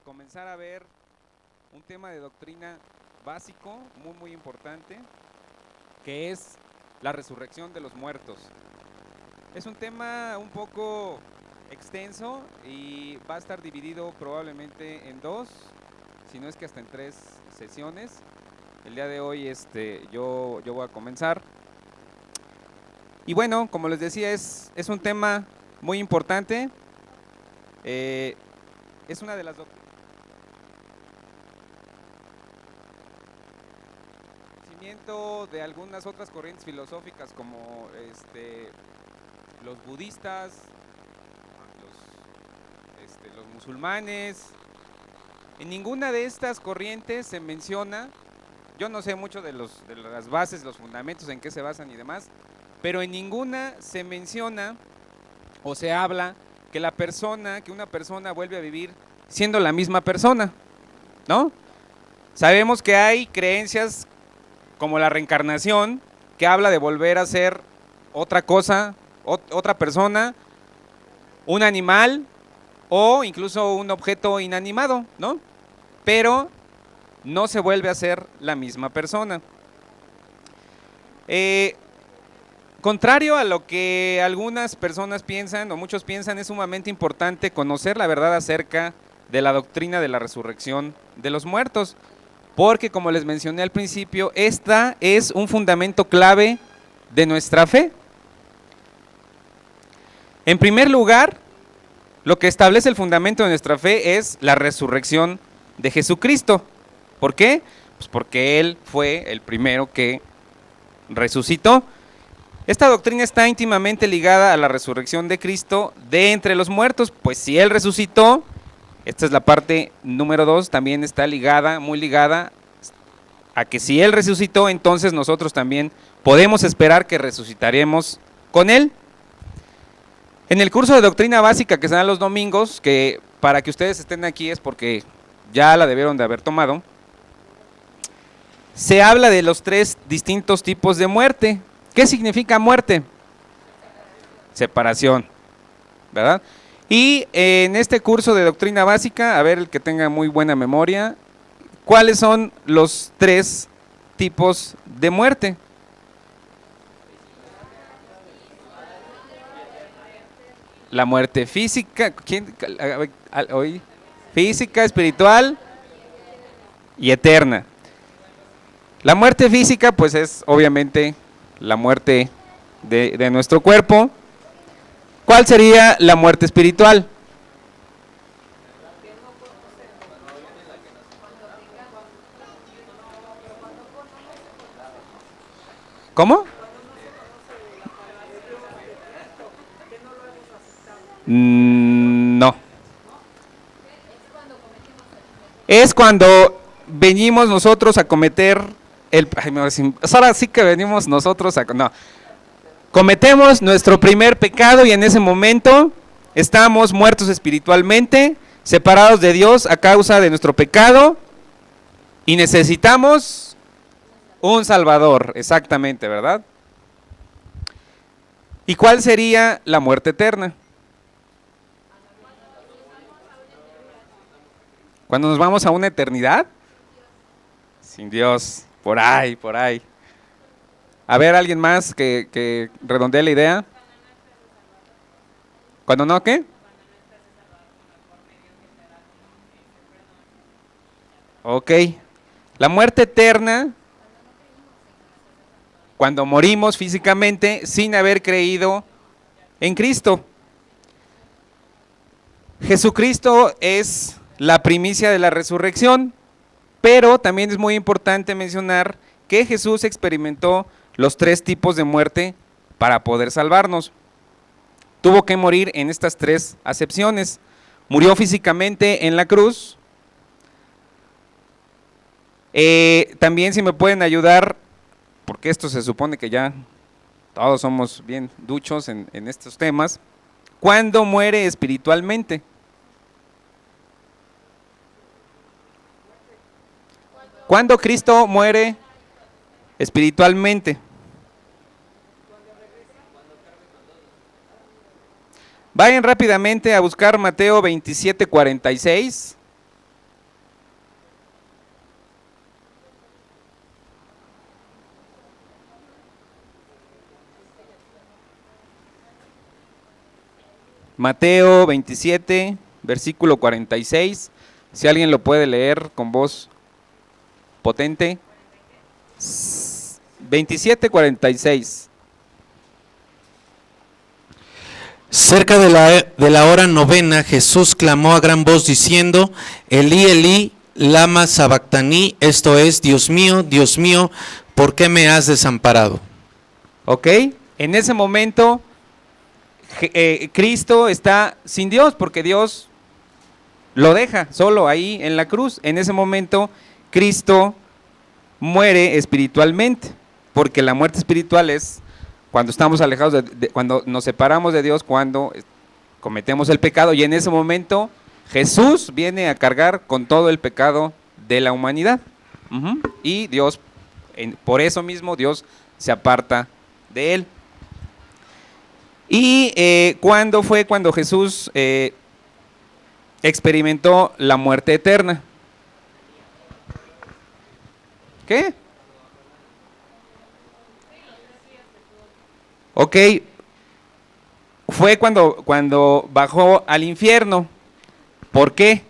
comenzar a ver un tema de doctrina básico, muy importante, que es la resurrección de los muertos. Es un tema un poco extenso y va a estar dividido probablemente en dos, si no es que hasta en tres sesiones. El día de hoy yo voy a comenzar. Y bueno, como les decía, es un tema muy importante. Es una de las doctrinas de algunas otras corrientes filosóficas como los budistas, los musulmanes. En ninguna de estas corrientes se menciona, yo no sé mucho de las bases, los fundamentos, en qué se basan y demás, pero en ninguna se menciona o se habla que una persona vuelve a vivir siendo la misma persona, ¿no? Sabemos que hay creencias como la reencarnación, que habla de volver a ser otra cosa, otra persona, un animal o incluso un objeto inanimado, ¿no? Pero no se vuelve a ser la misma persona. Contrario a lo que algunas personas piensan o muchos piensan, es sumamente importante conocer la verdad acerca de la doctrina de la resurrección de los muertos, porque como les mencioné al principio, esta es un fundamento clave de nuestra fe. En primer lugar, lo que establece el fundamento de nuestra fe es la resurrección de Jesucristo. ¿Por qué? Pues porque Él fue el primero que resucitó. Esta doctrina está íntimamente ligada a la resurrección de Cristo de entre los muertos, pues si Él resucitó, esta es la parte número 2, también está muy ligada a que si Él resucitó, entonces nosotros también podemos esperar que resucitaremos con Él. En el curso de doctrina básica que se da los domingos, que para que ustedes estén aquí es porque ya la debieron de haber tomado, se habla de los 3 distintos tipos de muerte. ¿Qué significa muerte? Separación, ¿verdad? Y en este curso de doctrina básica, a ver el que tenga muy buena memoria, ¿cuáles son los 3 tipos de muerte? La muerte física, física, espiritual y eterna. La muerte física, pues es obviamente la muerte de nuestro cuerpo. ¿Cuál sería la muerte espiritual? ¿Cómo? No. Es cuando venimos nosotros a cometer ahora sí que venimos nosotros no. Cometemos nuestro primer pecado y en ese momento estamos muertos espiritualmente, separados de Dios a causa de nuestro pecado y necesitamos un Salvador, exactamente, ¿verdad? ¿Y cuál sería la muerte eterna? Cuando nos vamos a una eternidad sin Dios, por ahí. A ver, ¿alguien más que redondee la idea? ¿Cuándo no qué? Ok. La muerte eterna, cuando morimos físicamente sin haber creído en Cristo. Jesucristo es la primicia de la resurrección, pero también es muy importante mencionar que Jesús experimentó los 3 tipos de muerte para poder salvarnos. Tuvo que morir en estas 3 acepciones. Murió físicamente en la cruz. También si me pueden ayudar, porque esto se supone que ya todos somos bien duchos en estos temas. ¿Cuándo muere espiritualmente? ¿Cuándo Cristo muere espiritualmente? Vayan rápidamente a buscar Mateo 27:46. Mateo 27, versículo 46. Si alguien lo puede leer con voz potente. 27:46. Cerca de la hora novena, Jesús clamó a gran voz diciendo, Elí, Elí, lama sabactaní, esto es, Dios mío, ¿por qué me has desamparado? ¿Ok? En ese momento, Cristo está sin Dios, porque Dios lo deja solo ahí en la cruz. En ese momento, Cristo muere espiritualmente, porque la muerte espiritual es cuando estamos alejados, cuando nos separamos de Dios, cuando cometemos el pecado, y en ese momento Jesús viene a cargar con todo el pecado de la humanidad. Y Dios, por eso mismo, Dios se aparta de él. Y ¿cuándo fue cuando Jesús experimentó la muerte eterna? ¿Qué? Ok, fue cuando bajó al infierno. ¿Por qué?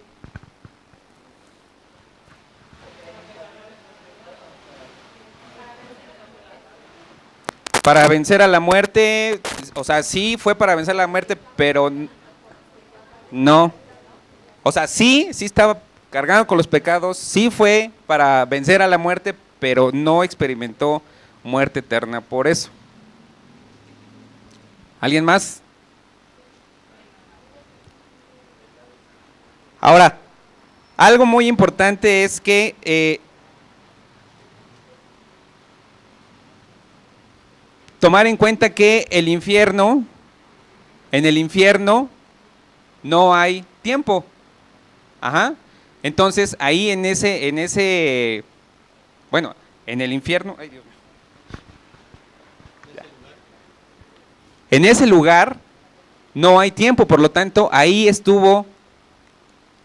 Para vencer a la muerte, o sea, sí fue para vencer a la muerte, pero no. O sea, sí estaba cargado con los pecados, sí fue para vencer a la muerte, pero no experimentó muerte eterna por eso. ¿Alguien más? Ahora, algo muy importante es que tomar en cuenta que en el infierno no hay tiempo. Ajá. Entonces, ahí en ese, bueno, en el infierno, ay Dios mío. En ese lugar no hay tiempo, por lo tanto, ahí estuvo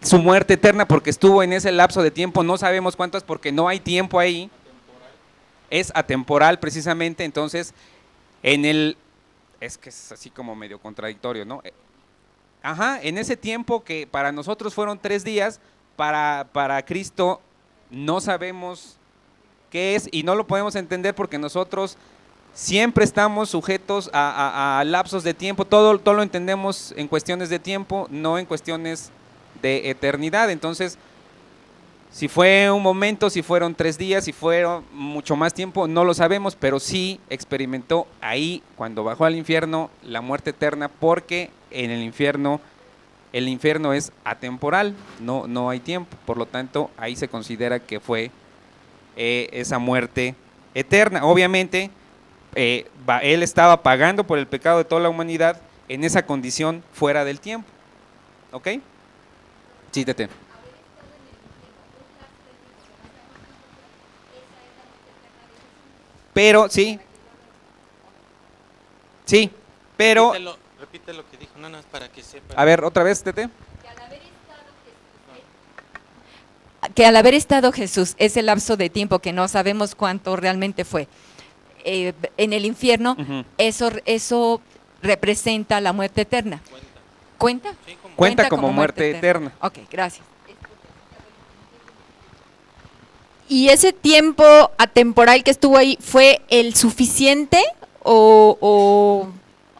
su muerte eterna, porque estuvo en ese lapso de tiempo, no sabemos cuántas, porque no hay tiempo ahí. Es atemporal precisamente, entonces, es que es así como medio contradictorio, ¿no? Ajá, en ese tiempo que para nosotros fueron 3 días, para Cristo no sabemos qué es y no lo podemos entender porque nosotros siempre estamos sujetos a lapsos de tiempo, todo lo entendemos en cuestiones de tiempo, no en cuestiones de eternidad. Entonces, si fue un momento, si fueron 3 días, si fueron mucho más tiempo, no lo sabemos, pero sí experimentó ahí, cuando bajó al infierno, la muerte eterna, porque en el infierno es atemporal, no hay tiempo, por lo tanto, ahí se considera que fue esa muerte eterna. Obviamente, él estaba pagando por el pecado de toda la humanidad en esa condición fuera del tiempo. ¿Ok? Sí, Tete. Pero, sí, pero… Repite lo que dijo, nada más para que sepa. A ver, otra vez, Tete. Que al haber estado Jesús, ese lapso de tiempo que no sabemos cuánto realmente fue, en el infierno, eso representa la muerte eterna. ¿Cuenta? Sí, Cuenta como muerte eterna. Ok, gracias. ¿Y ese tiempo atemporal que estuvo ahí fue el suficiente o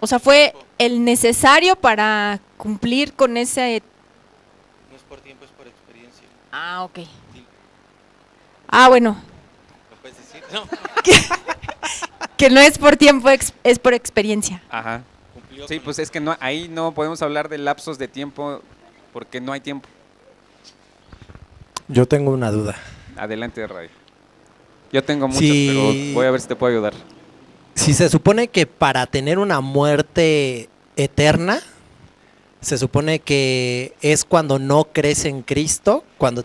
sea, fue el necesario para cumplir con ese? No es por tiempo, es por experiencia. Ah, ok. Ah, bueno. ¿Lo puedes decir? No. Que no es por tiempo, es por experiencia. Ajá. Sí, pues es que no, ahí no podemos hablar de lapsos de tiempo porque no hay tiempo. Yo tengo una duda. Adelante, Radio. Yo tengo muchas, Sí. pero voy a ver si te puedo ayudar. Si se supone que para tener una muerte eterna, se supone que es cuando no crees en Cristo, cuando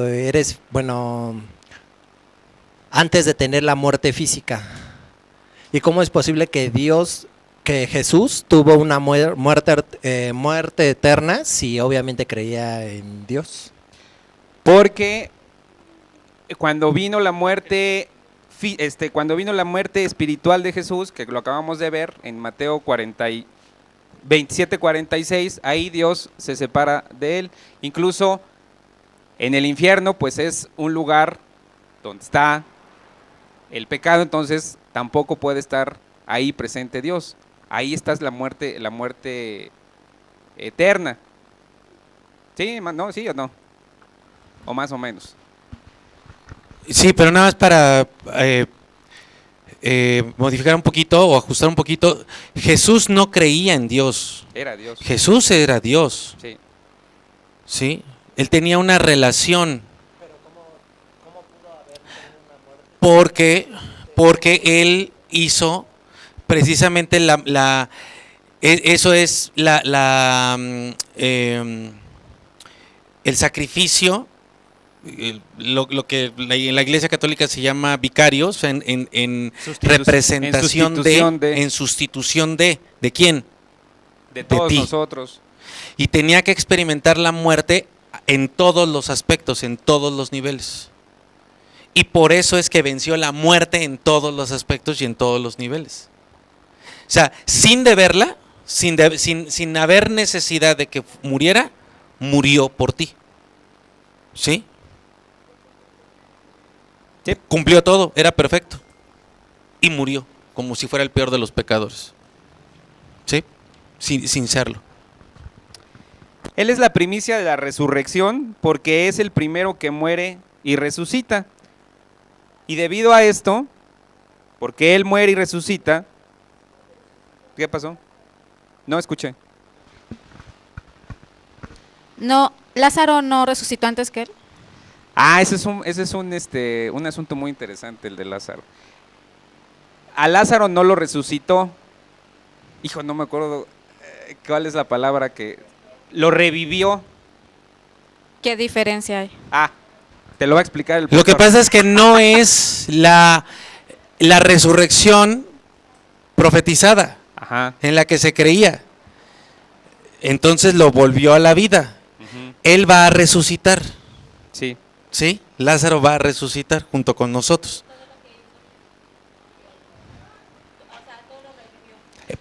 eres, bueno, antes de tener la muerte física. ¿Y cómo es posible que Jesús tuvo una muerte eterna si obviamente creía en Dios? Porque cuando vino la muerte espiritual de Jesús, que lo acabamos de ver en Mateo 28, 27:46, ahí Dios se separa de él. Incluso en el infierno, pues es un lugar donde está el pecado, entonces tampoco puede estar ahí presente Dios. Ahí está la muerte eterna. ¿Sí? ¿No? ¿Sí o no? O más o menos. Sí, pero nada más para modificar un poquito o ajustar un poquito. Jesús no creía en Dios. Era Dios. Jesús era Dios. Sí. ¿Sí? Él tenía una relación. Porque él hizo precisamente eso es el sacrificio, lo que en la Iglesia Católica se llama vicarios, en representación en sustitución de quién, De todos ti. nosotros. Y tenía que experimentar la muerte en todos los aspectos, en todos los niveles. Y por eso es que venció la muerte en todos los aspectos y en todos los niveles. O sea, sin deberla, sin haber necesidad de que muriera, murió por ti. ¿Sí? Sí. Cumplió todo, era perfecto. Y murió, como si fuera el peor de los pecadores. ¿Sí? Sin serlo. Él es la primicia de la resurrección porque es el primero que muere y resucita. Y debido a esto, porque Él muere y resucita, ¿qué pasó? No escuché. No, Lázaro no resucitó antes que él. Ah, ese es un asunto muy interesante, el de Lázaro. A Lázaro no lo resucitó. Hijo, no me acuerdo cuál es la palabra que... Lo revivió. ¿Qué diferencia hay? Ah, te lo va a explicar el Lo que pastor. pasa es que no es la resurrección profetizada Ajá. en la que se creía. Entonces lo volvió a la vida. Ujú. Él va a resucitar. Sí. ¿Sí? Lázaro va a resucitar junto con nosotros.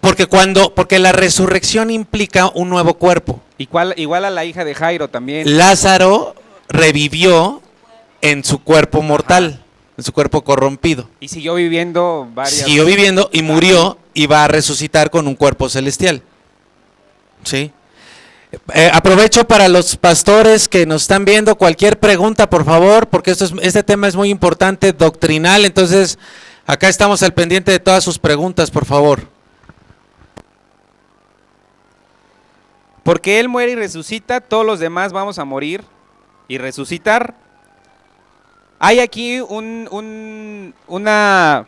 Porque la resurrección implica un nuevo cuerpo. Igual a la hija de Jairo también. Lázaro revivió en su cuerpo mortal, en su cuerpo corrompido. Y siguió viviendo varias... Siguió viviendo y murió y va a resucitar con un cuerpo celestial. ¿Sí? Aprovecho para los pastores que nos están viendo, cualquier pregunta, por favor, porque este tema es muy importante, doctrinal, entonces acá estamos al pendiente de todas sus preguntas, por favor. Porque Él muere y resucita, todos los demás vamos a morir y resucitar. Hay aquí una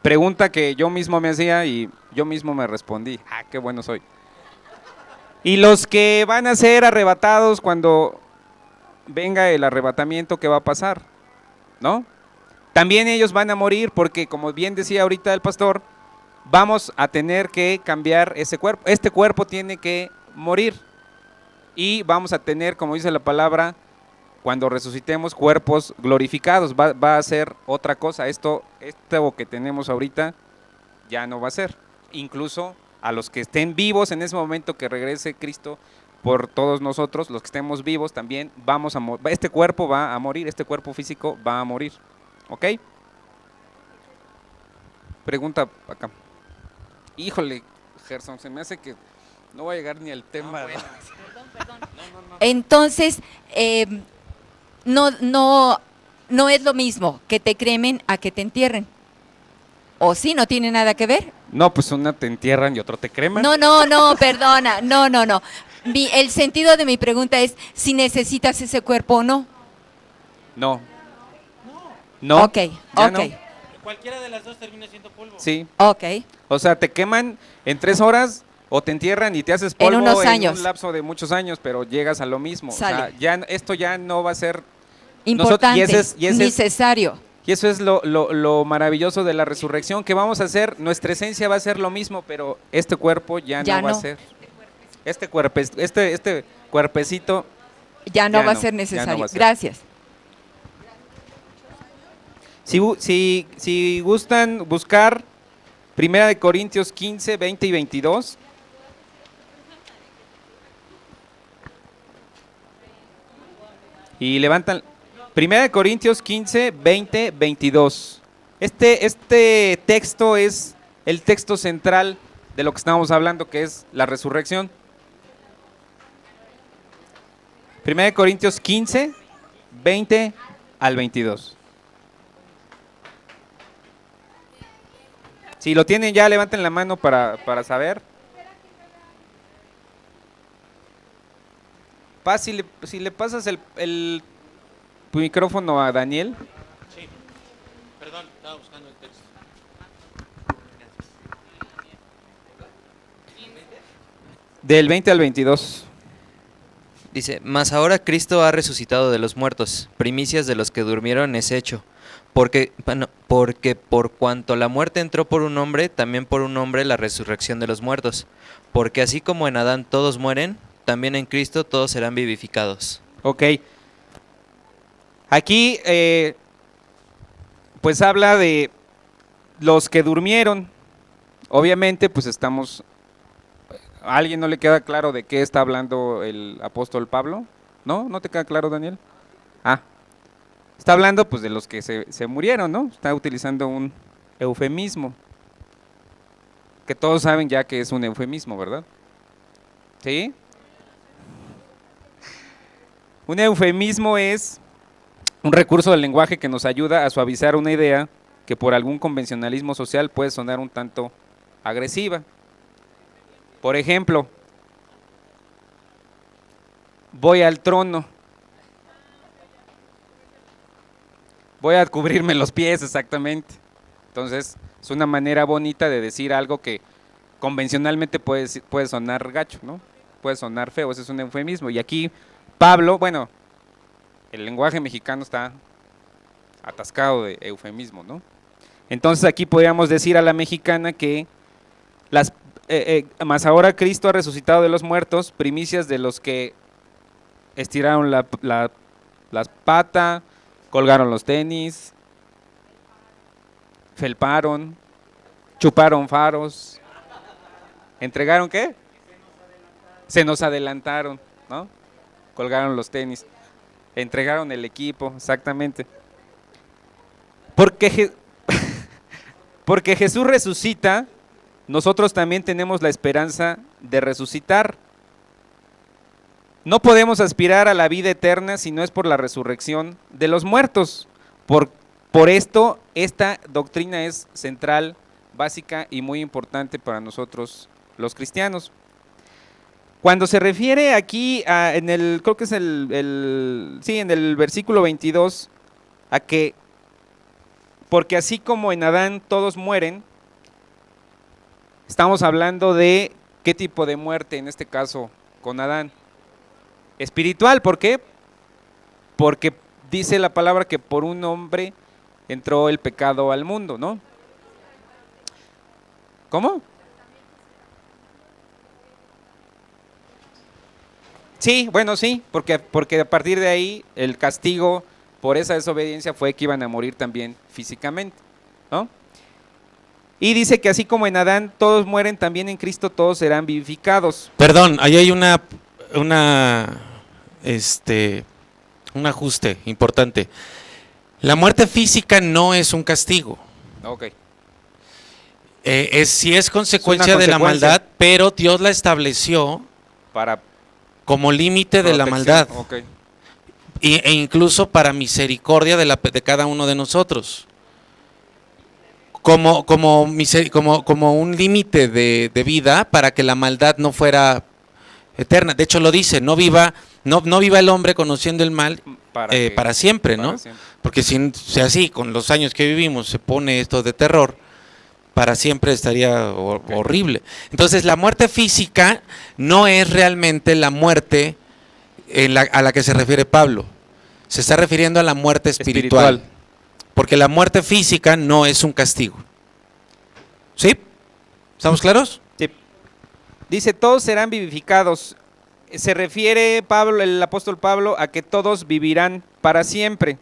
pregunta que yo mismo me hacía y yo mismo me respondí. Ah, qué bueno soy. Y los que van a ser arrebatados cuando venga el arrebatamiento, ¿qué va a pasar? ¿No? También ellos van a morir porque, como bien decía ahorita el pastor, vamos a tener que cambiar ese cuerpo. Este cuerpo tiene que morir. Y vamos a tener, como dice la palabra, cuando resucitemos, cuerpos glorificados. Va a ser otra cosa. Esto que tenemos ahorita ya no va a ser. Incluso a los que estén vivos en ese momento que regrese Cristo por todos nosotros, los que estemos vivos también vamos a morir. Este cuerpo va a morir, este cuerpo físico va a morir. ¿Ok? Pregunta acá. Híjole, Gerson, se me hace que no va a llegar ni al tema. Entonces, no es lo mismo que te cremen a que te entierren. ¿O sí? ¿No tiene nada que ver? No, pues una te entierran y otro te creman. No, perdona, no. El sentido de mi pregunta es si necesitas ese cuerpo o no. No. No. Ok, ya ok, no. Cualquiera de las dos termina siendo polvo. Sí. ok. O sea, te queman en 3 horas o te entierran y te haces polvo En unos años. un lapso de muchos años, pero llegas a lo mismo. Sale. O sea, esto ya no va a ser Importante, y ese es- necesario. Y eso es lo maravilloso de la resurrección, que vamos a hacer, nuestra esencia va a ser lo mismo, pero este cuerpo ya no va a ser. Este cuerpecito Ya no Ya va a no, ser ya no necesario. va a ser. Gracias. Si gustan buscar, Primera de Corintios 15, 20 y 22. Y levantan. Primera de Corintios 15, 20, 22. Este texto es el texto central de lo que estamos hablando, que es la resurrección. Primera de Corintios 15, 20 al 22. Si lo tienen ya, levanten la mano para saber. Paz, si le pasas el micrófono a Daniel. Sí, perdón, estaba buscando el texto. Del 20 al 22. Dice, mas ahora Cristo ha resucitado de los muertos, primicias de los que durmieron es hecho. Porque por cuanto la muerte entró por un hombre, también por un hombre la resurrección de los muertos. Porque así como en Adán todos mueren, también en Cristo todos serán vivificados. Ok. Aquí, pues habla de los que durmieron. Obviamente, pues estamos... ¿A alguien no le queda claro de qué está hablando el apóstol Pablo? ¿No? ¿No te queda claro, Daniel? Ah, está hablando pues de los que se murieron, ¿no? Está utilizando un eufemismo. Que todos saben ya que es un eufemismo, ¿verdad? ¿Sí? Un eufemismo es un recurso del lenguaje que nos ayuda a suavizar una idea que por algún convencionalismo social puede sonar un tanto agresiva. Por ejemplo, voy al trono. Voy a cubrirme los pies, exactamente. Entonces, es una manera bonita de decir algo que convencionalmente puede sonar gacho, ¿no? Puede sonar feo, ese es un eufemismo. Y aquí Pablo, bueno, el lenguaje mexicano está atascado de eufemismo, ¿no? Entonces aquí podríamos decir a la mexicana que mas ahora Cristo ha resucitado de los muertos, primicias de los que estiraron las patas, colgaron los tenis, felparon, chuparon faros, ¿entregaron qué? Se nos adelantaron, ¿no? Colgaron los tenis, entregaron el equipo, exactamente. Porque Jesús resucita, nosotros también tenemos la esperanza de resucitar. No podemos aspirar a la vida eterna si no es por la resurrección de los muertos. Por esto, esta doctrina es central, básica y muy importante para nosotros los cristianos. Cuando se refiere aquí, creo que es en el versículo 22, a que, porque así como en Adán todos mueren, estamos hablando de qué tipo de muerte, en este caso con Adán. Espiritual, ¿por qué? Porque dice la palabra que por un hombre entró el pecado al mundo, ¿no? ¿Cómo? Sí, bueno, sí, porque a partir de ahí el castigo por esa desobediencia fue que iban a morir también físicamente, ¿no? Y dice que así como en Adán todos mueren, también en Cristo todos serán vivificados. Perdón, ahí hay un ajuste importante. La muerte física no es un castigo. Ok. Sí es consecuencia de la maldad, pero Dios la estableció Para como límite de la maldad. Okay. E incluso para misericordia de cada uno de nosotros. Como un límite de vida para que la maldad no fuera eterna. De hecho lo dice, no viva el hombre conociendo el mal para siempre, ¿no? Siempre. Porque si así, con los años que vivimos, se pone esto de terror, para siempre estaría horrible. Entonces la muerte física no es realmente la muerte a la que se refiere Pablo. Se está refiriendo a la muerte espiritual. Porque la muerte física no es un castigo. ¿Sí? ¿Estamos claros? Sí. Dice, todos serán vivificados. Se refiere el apóstol Pablo a que todos vivirán para siempre.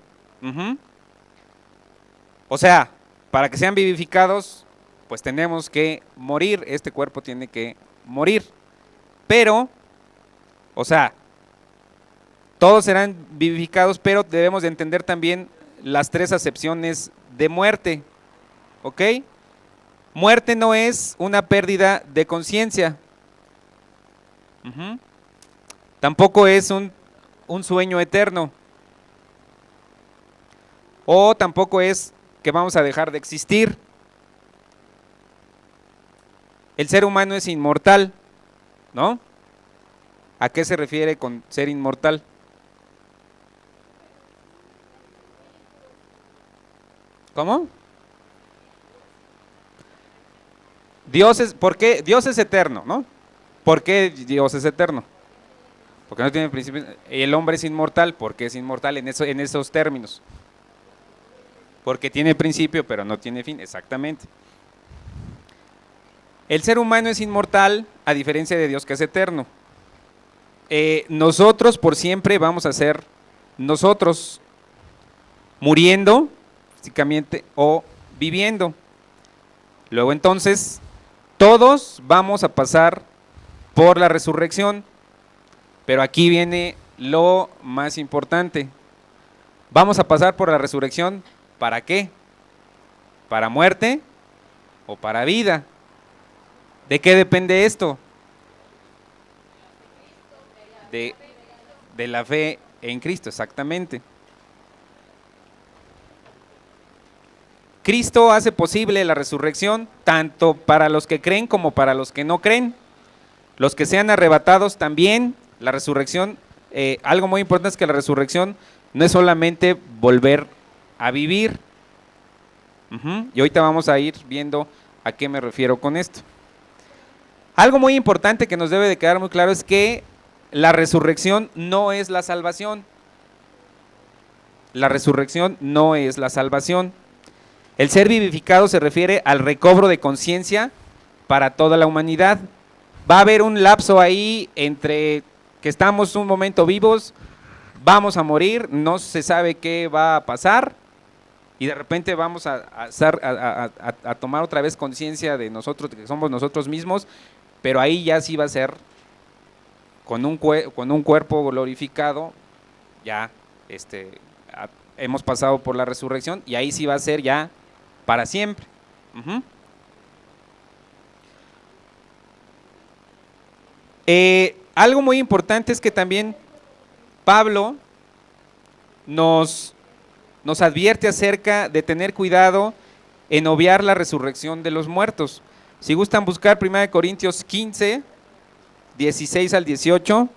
O sea, para que sean vivificados, pues tenemos que morir, este cuerpo tiene que morir. Pero, o sea, todos serán vivificados, pero debemos de entender también las tres acepciones de muerte, ¿ok? Muerte no es una pérdida de conciencia. Tampoco es un sueño eterno. O tampoco es que vamos a dejar de existir. El ser humano es inmortal, ¿no? ¿A qué se refiere con ser inmortal? ¿Cómo? ¿Por qué? Dios es eterno, ¿no? ¿Por qué Dios es eterno? Porque no tiene principio. El hombre es inmortal, ¿por qué es inmortal en esos términos? Porque tiene principio, pero no tiene fin, exactamente. El ser humano es inmortal, a diferencia de Dios que es eterno. Nosotros por siempre vamos a ser nosotros, muriendo, físicamente, o viviendo. Luego entonces, todos vamos a pasar por la resurrección, pero aquí viene lo más importante. Vamos a pasar por la resurrección, ¿para qué? ¿Para muerte o para vida? ¿De qué depende esto? De la fe en Cristo, exactamente. Cristo hace posible la resurrección tanto para los que creen como para los que no creen. Los que sean arrebatados también, la resurrección, algo muy importante es que la resurrección no es solamente volver a vivir. Y ahorita vamos a ir viendo a qué me refiero con esto. Algo muy importante que nos debe de quedar muy claro es que la resurrección no es la salvación. La resurrección no es la salvación. El ser vivificado se refiere al recobro de conciencia para toda la humanidad. Va a haber un lapso ahí entre que estamos un momento vivos, vamos a morir, no se sabe qué va a pasar y de repente vamos a tomar otra vez conciencia de nosotros, que somos nosotros mismos, pero ahí ya sí va a ser con un cuerpo glorificado, ya hemos pasado por la resurrección y ahí sí va a ser ya para siempre. Algo muy importante es que también Pablo nos advierte acerca de tener cuidado en obviar la resurrección de los muertos. Si gustan buscar 1 Corintios 15, 16 al 18.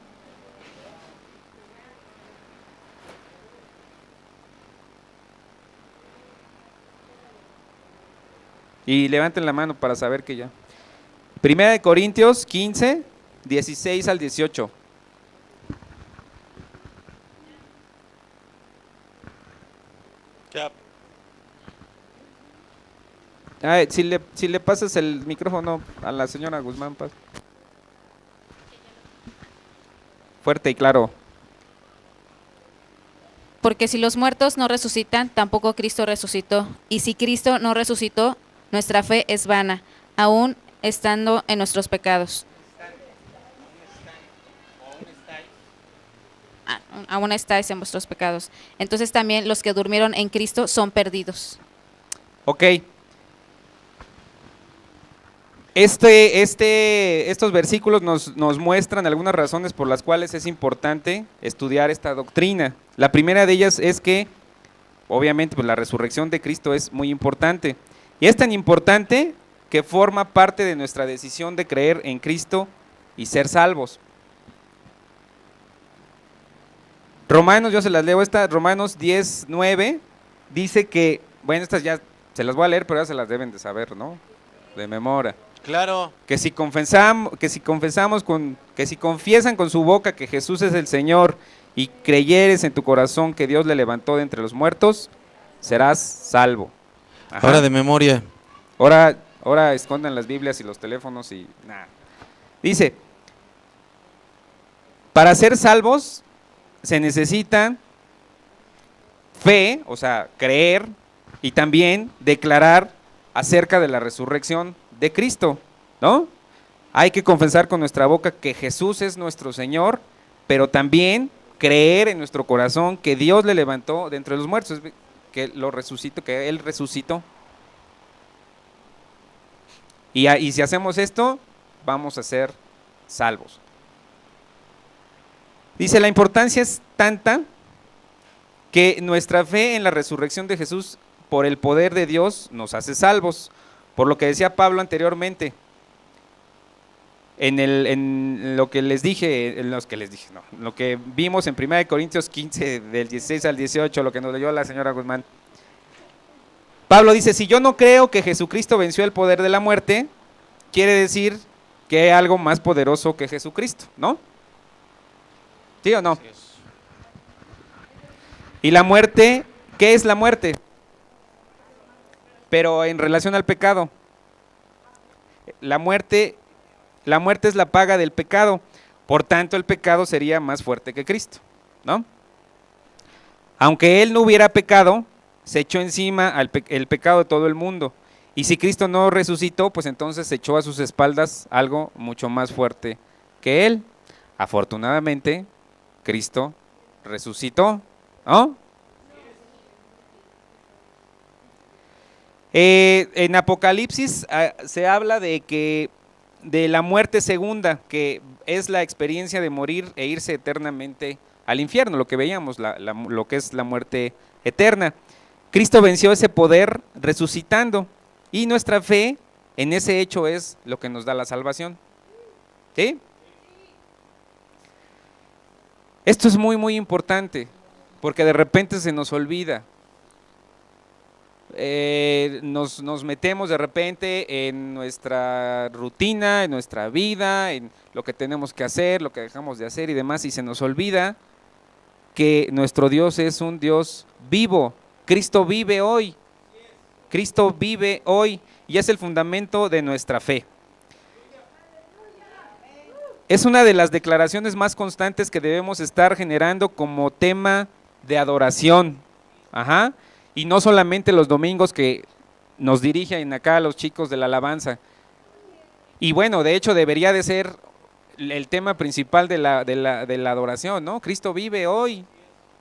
Y levanten la mano para saber que ya. 1 Corintios 15, 16 al 18. Si le pasas el micrófono a la señora Guzmán, fuerte y claro. Porque si los muertos no resucitan, tampoco Cristo resucitó. Y si Cristo no resucitó, nuestra fe es vana, aún estando en nuestros pecados. Aún estáis en vuestros pecados. Entonces también los que durmieron en Cristo son perdidos. Ok. Estos versículos nos muestran algunas razones por las cuales es importante estudiar esta doctrina. La primera de ellas es que, obviamente, pues la resurrección de Cristo es muy importante. Y es tan importante que forma parte de nuestra decisión de creer en Cristo y ser salvos. Romanos, yo se las leo, Romanos 10, 9, dice que, bueno, estas ya se las voy a leer, pero ya se las deben de saber, ¿no? De memoria. Claro. Que si confiesan con su boca que Jesús es el Señor y creyeres en tu corazón que Dios le levantó de entre los muertos, serás salvo. Ajá. Ahora de memoria. Ahora escondan las Biblias y los teléfonos y nada. Dice, para ser salvos se necesita fe, o sea, creer y también declarar acerca de la resurrección de Cristo, ¿no? Hay que confesar con nuestra boca que Jesús es nuestro Señor, pero también creer en nuestro corazón que Dios le levantó de entre los muertos, que lo resucitó, que Él resucitó. Y si hacemos esto, vamos a ser salvos. Dice, la importancia es tanta que nuestra fe en la resurrección de Jesús por el poder de Dios nos hace salvos. Por lo que decía Pablo anteriormente, en lo que les dije, lo que vimos en 1 Corintios 15, del 16 al 18, lo que nos leyó la señora Guzmán. Pablo dice, si yo no creo que Jesucristo venció el poder de la muerte, quiere decir que hay algo más poderoso que Jesucristo, ¿no? ¿Sí o no? Y la muerte, ¿qué es la muerte? Pero en relación al pecado, la muerte es la paga del pecado, por tanto el pecado sería más fuerte que Cristo, ¿no? Aunque Él no hubiera pecado, se echó encima el pecado de todo el mundo, y si Cristo no resucitó, pues entonces se echó a sus espaldas algo mucho más fuerte que Él. Afortunadamente, Cristo resucitó, ¿no? En Apocalipsis se habla de la muerte segunda, que es la experiencia de morir e irse eternamente al infierno, lo que veíamos, lo que es la muerte eterna. Cristo venció ese poder resucitando, y nuestra fe en ese hecho es lo que nos da la salvación. ¿Sí? Esto es muy, muy importante, porque de repente se nos olvida. Nos metemos de repente en nuestra rutina, en nuestra vida, en lo que tenemos que hacer, lo que dejamos de hacer y demás, y se nos olvida que nuestro Dios es un Dios vivo. Cristo vive hoy, Cristo vive hoy, y es el fundamento de nuestra fe. Es una de las declaraciones más constantes que debemos estar generando como tema de adoración. Ajá. Y no solamente los domingos que nos dirigen acá los chicos de la alabanza. Y bueno, de hecho debería de ser el tema principal de la adoración, ¿no? Cristo vive hoy.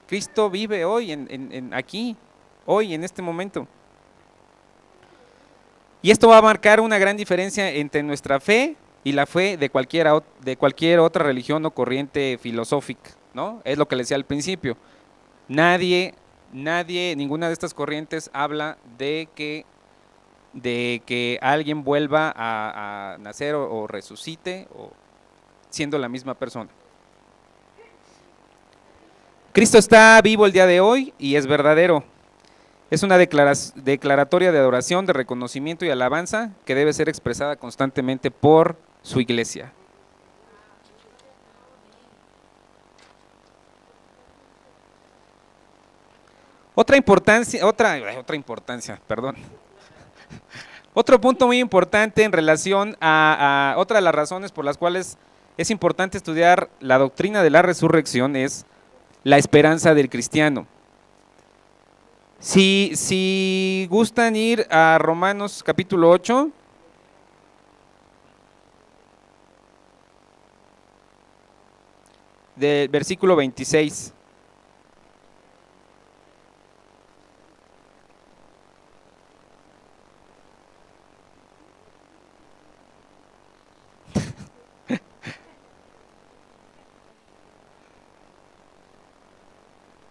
Cristo vive hoy, aquí, hoy, en este momento. Y esto va a marcar una gran diferencia entre nuestra fe y la fe de cualquier otra religión o corriente filosófica, ¿no? Es lo que les decía al principio. Nadie, ninguna de estas corrientes habla de que alguien vuelva a nacer o resucite o siendo la misma persona. Cristo está vivo el día de hoy y es verdadero. Es una declaratoria de adoración, de reconocimiento y alabanza que debe ser expresada constantemente por su iglesia. Otra importancia, perdón. Otro punto muy importante en relación a otra de las razones por las cuales es importante estudiar la doctrina de la resurrección es la esperanza del cristiano. Si gustan ir a Romanos capítulo 8, del versículo 26.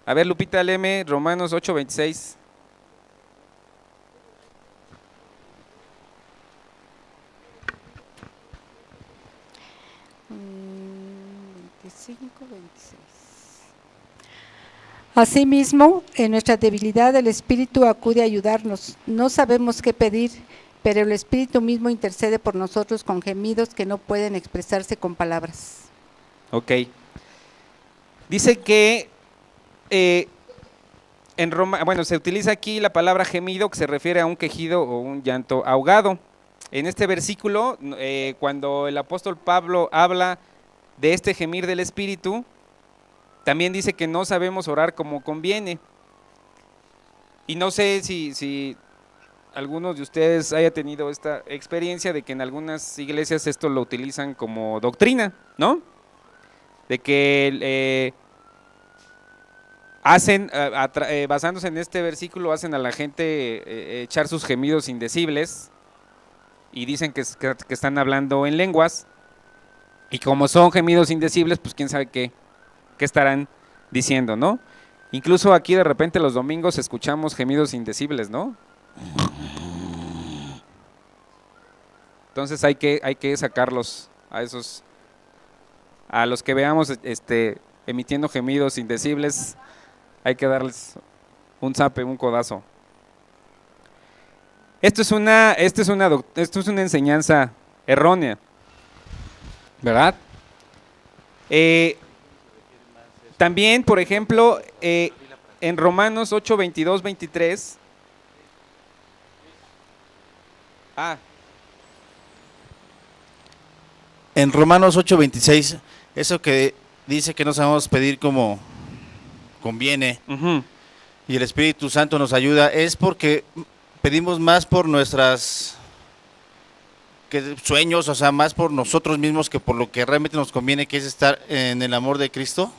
A ver, Lupita, léeme Romanos 8:26. Asimismo, en nuestra debilidad el Espíritu acude a ayudarnos. No sabemos qué pedir, pero el Espíritu mismo intercede por nosotros con gemidos que no pueden expresarse con palabras. Ok. Dice que se utiliza aquí la palabra gemido, que se refiere a un quejido o un llanto ahogado. En este versículo, cuando el apóstol Pablo habla de este gemir del Espíritu, también dice que no sabemos orar como conviene. Y no sé si algunos de ustedes haya tenido esta experiencia de que en algunas iglesias esto lo utilizan como doctrina, ¿no? De que hacen, basándose en este versículo, hacen a la gente echar sus gemidos indecibles y dicen que están hablando en lenguas, y como son gemidos indecibles, pues quién sabe qué estarán diciendo, ¿no? Incluso aquí de repente los domingos escuchamos gemidos indecibles, ¿no? Entonces hay que sacarlos a los que veamos emitiendo gemidos indecibles, hay que darles un zape, un codazo. Esto es una enseñanza errónea, ¿verdad? También, por ejemplo, en Romanos 8, 22, 23. En Romanos 8:26, eso que dice que no sabemos pedir como conviene, y el Espíritu Santo nos ayuda, es porque pedimos más por nuestras sueños, o sea, más por nosotros mismos que por lo que realmente nos conviene, que es estar en el amor de Cristo.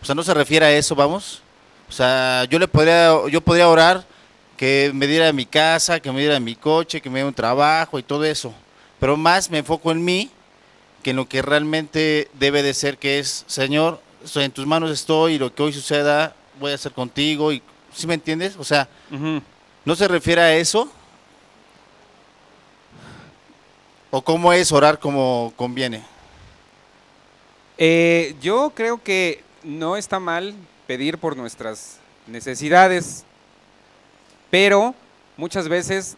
O sea, no se refiere a eso, vamos. O sea, yo podría orar que me diera mi casa, que me diera mi coche, que me diera un trabajo y todo eso. Pero más me enfoco en mí que en lo que realmente debe de ser, que es, Señor, en tus manos estoy y lo que hoy suceda voy a hacer contigo. Y, ¿sí me entiendes? O sea, ¿no se refiere a eso? ¿O cómo es orar como conviene? Yo creo que no está mal pedir por nuestras necesidades, pero muchas veces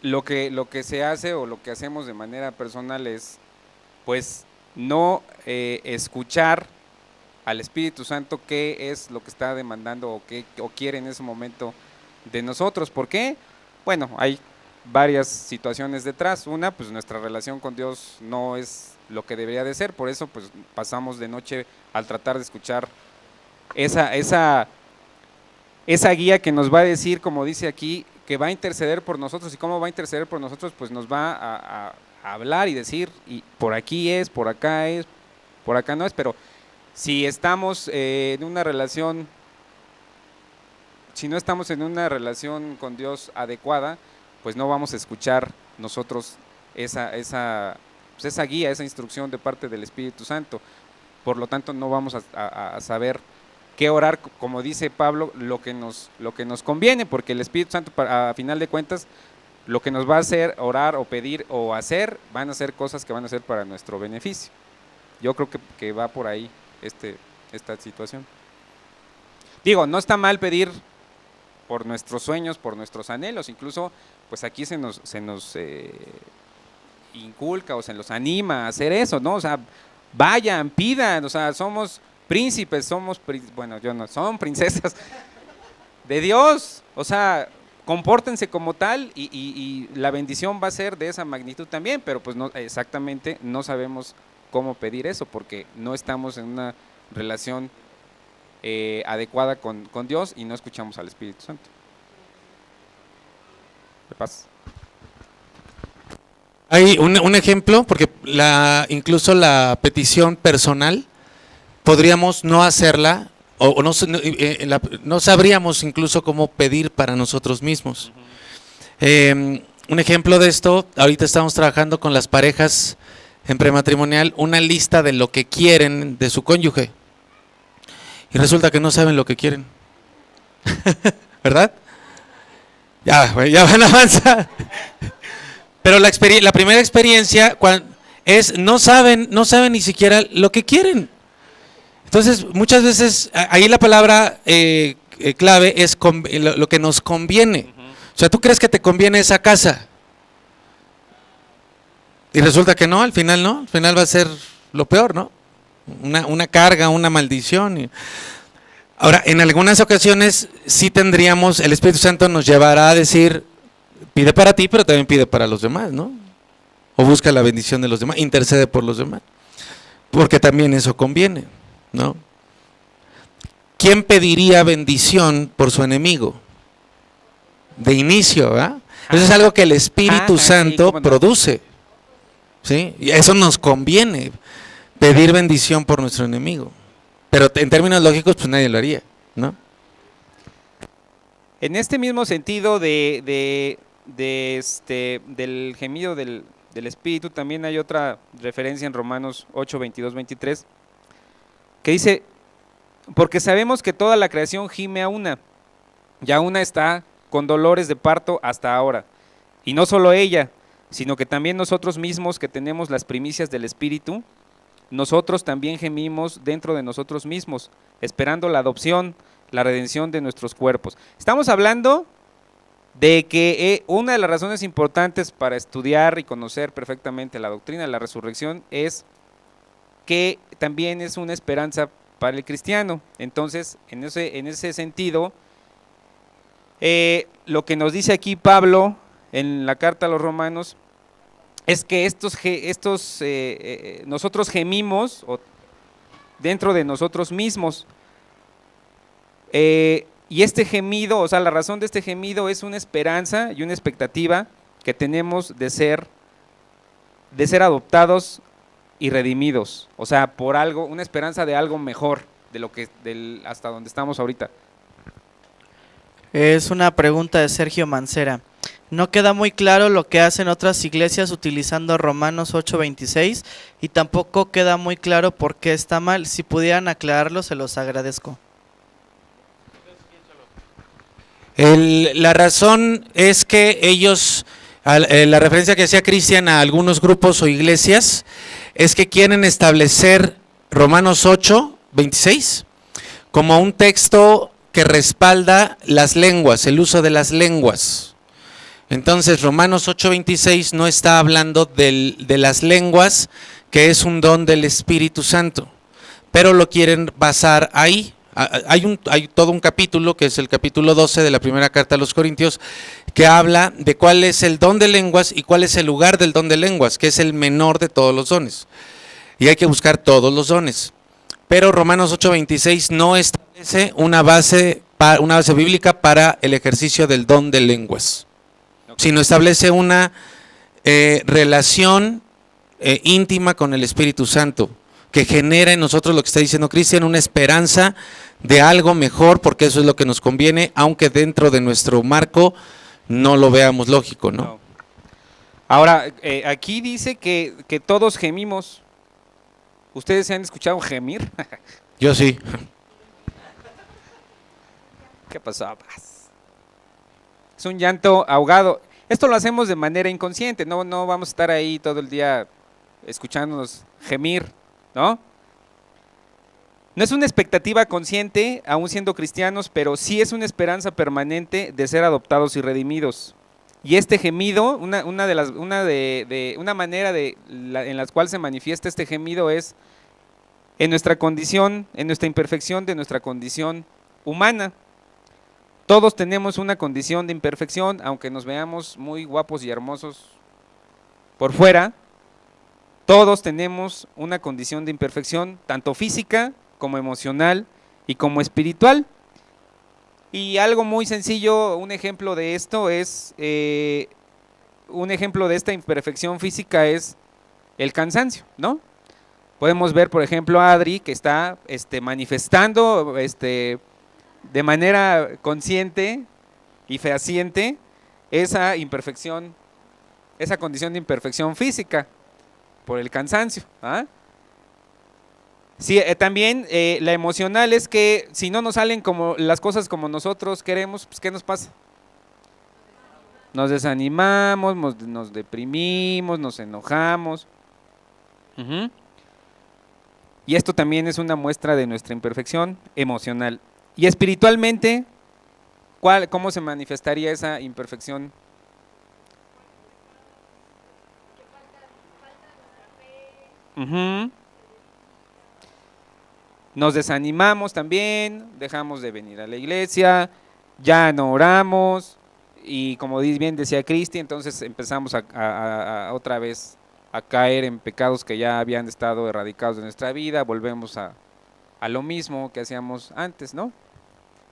lo que se hace o lo que hacemos de manera personal es, pues, no escuchar al Espíritu Santo qué es lo que está demandando o quiere en ese momento de nosotros. ¿Por qué? Bueno, hay varias situaciones detrás. Una, pues nuestra relación con Dios no es lo que debería de ser, por eso pues pasamos de noche al tratar de escuchar esa guía que nos va a decir, como dice aquí, que va a interceder por nosotros. ¿Y cómo va a interceder por nosotros? Pues nos va a hablar y decir, y por aquí es, por acá es, por acá no es. Pero si estamos en una relación, si no estamos en una relación con Dios adecuada, pues no vamos a escuchar nosotros esa guía, esa instrucción de parte del Espíritu Santo. Por lo tanto, no vamos a saber qué orar, como dice Pablo, lo que nos conviene, porque el Espíritu Santo, a final de cuentas, lo que nos va a hacer orar o pedir o hacer, van a ser cosas que van a ser para nuestro beneficio. Yo creo que va por ahí esta situación. Digo, no está mal pedir por nuestros sueños, por nuestros anhelos, incluso pues aquí se nos inculca o se los anima a hacer eso, ¿no? O sea, vayan, pidan, o sea, somos príncipes, bueno, yo no, son princesas de Dios, o sea, compórtense como tal y la bendición va a ser de esa magnitud también, pero pues no, exactamente no sabemos cómo pedir eso porque no estamos en una relación adecuada con Dios y no escuchamos al Espíritu Santo. ¿Qué pasa? Hay un ejemplo, porque incluso la petición personal podríamos no hacerla o no sabríamos incluso cómo pedir para nosotros mismos. Un ejemplo de esto, ahorita estamos trabajando con las parejas en prematrimonial, una lista de lo que quieren de su cónyuge y resulta que no saben lo que quieren. ¿Verdad? Ya van a avanzar. Pero la primera experiencia es no saben ni siquiera lo que quieren. Entonces, muchas veces, ahí la palabra clave es lo que nos conviene. O sea, tú crees que te conviene esa casa. Y resulta que no, al final va a ser lo peor, ¿no? Una carga, una maldición. Ahora, en algunas ocasiones sí tendríamos, el Espíritu Santo nos llevará a decir, pide para ti, pero también pide para los demás, ¿no? O busca la bendición de los demás, intercede por los demás. Porque también eso conviene, ¿no? ¿Quién pediría bendición por su enemigo? de inicio, ¿verdad? Eso es algo que el Espíritu sí, Santo cómo no. produce, ¿sí? Y eso nos conviene, pedir bendición por nuestro enemigo. Pero en términos lógicos, pues nadie lo haría, ¿no? En este mismo sentido del gemido del Espíritu, también hay otra referencia en Romanos 8, 22, 23, que dice, porque sabemos que toda la creación gime a una, y a una está con dolores de parto hasta ahora. Y no solo ella, sino que también nosotros mismos que tenemos las primicias del Espíritu, nosotros también gemimos dentro de nosotros mismos, esperando la adopción, la redención de nuestros cuerpos. Estamos hablando de que una de las razones importantes para estudiar y conocer perfectamente la doctrina de la resurrección es que también es una esperanza para el cristiano. Entonces, en ese sentido, lo que nos dice aquí Pablo en la carta a los Romanos es que nosotros gemimos dentro de nosotros mismos. Y este gemido, o sea, la razón de este gemido es una esperanza y una expectativa que tenemos de ser adoptados y redimidos. O sea, por algo, una esperanza de algo mejor de lo que hasta donde estamos ahorita. Es una pregunta de Sergio Mancera. No queda muy claro lo que hacen otras iglesias utilizando Romanos 8:26 y tampoco queda muy claro por qué está mal. Si pudieran aclararlo, se los agradezco. La razón es que ellos, la referencia que hacía Cristian a algunos grupos o iglesias, es que quieren establecer Romanos 8:26 como un texto que respalda las lenguas, el uso de las lenguas. Entonces Romanos 8:26 no está hablando de las lenguas, que es un don del Espíritu Santo, pero lo quieren basar ahí. Hay todo un capítulo, que es el capítulo 12 de la primera carta a los Corintios, que habla de cuál es el don de lenguas y cuál es el lugar del don de lenguas, que es el menor de todos los dones. Y hay que buscar todos los dones. Pero Romanos 8:26 no establece una base bíblica para el ejercicio del don de lenguas, sino establece una relación íntima con el Espíritu Santo, que genera en nosotros lo que está diciendo Cristian, una esperanza de algo mejor, porque eso es lo que nos conviene, aunque dentro de nuestro marco no lo veamos lógico, ¿no? No. Ahora, aquí dice que todos gemimos. ¿Ustedes se han escuchado gemir? Yo sí. ¿Qué pasó? Es un llanto ahogado. Esto lo hacemos de manera inconsciente, no vamos a estar ahí todo el día escuchándonos gemir, ¿no? No es una expectativa consciente, aún siendo cristianos, pero sí es una esperanza permanente de ser adoptados y redimidos. Y este gemido, una manera en la cual se manifiesta este gemido es en nuestra condición, en nuestra imperfección de nuestra condición humana. Todos tenemos una condición de imperfección, aunque nos veamos muy guapos y hermosos por fuera. Todos tenemos una condición de imperfección, tanto física como emocional y como espiritual. Y algo muy sencillo, un ejemplo de esto es, un ejemplo de esta imperfección física es el cansancio, ¿no? Podemos ver, por ejemplo, a Adri, que está manifestando de manera consciente y fehaciente esa imperfección, esa condición de imperfección física por el cansancio. Sí, también la emocional es que si no nos salen como las cosas como nosotros queremos, pues ¿qué nos pasa? Nos desanimamos, nos deprimimos, nos enojamos. Y esto también es una muestra de nuestra imperfección emocional. Y espiritualmente, ¿cómo se manifestaría esa imperfección? Nos desanimamos también, dejamos de venir a la iglesia, ya no oramos, y como bien decía Cristi, entonces empezamos a otra vez a caer en pecados que ya habían estado erradicados de nuestra vida, volvemos a lo mismo que hacíamos antes, ¿no?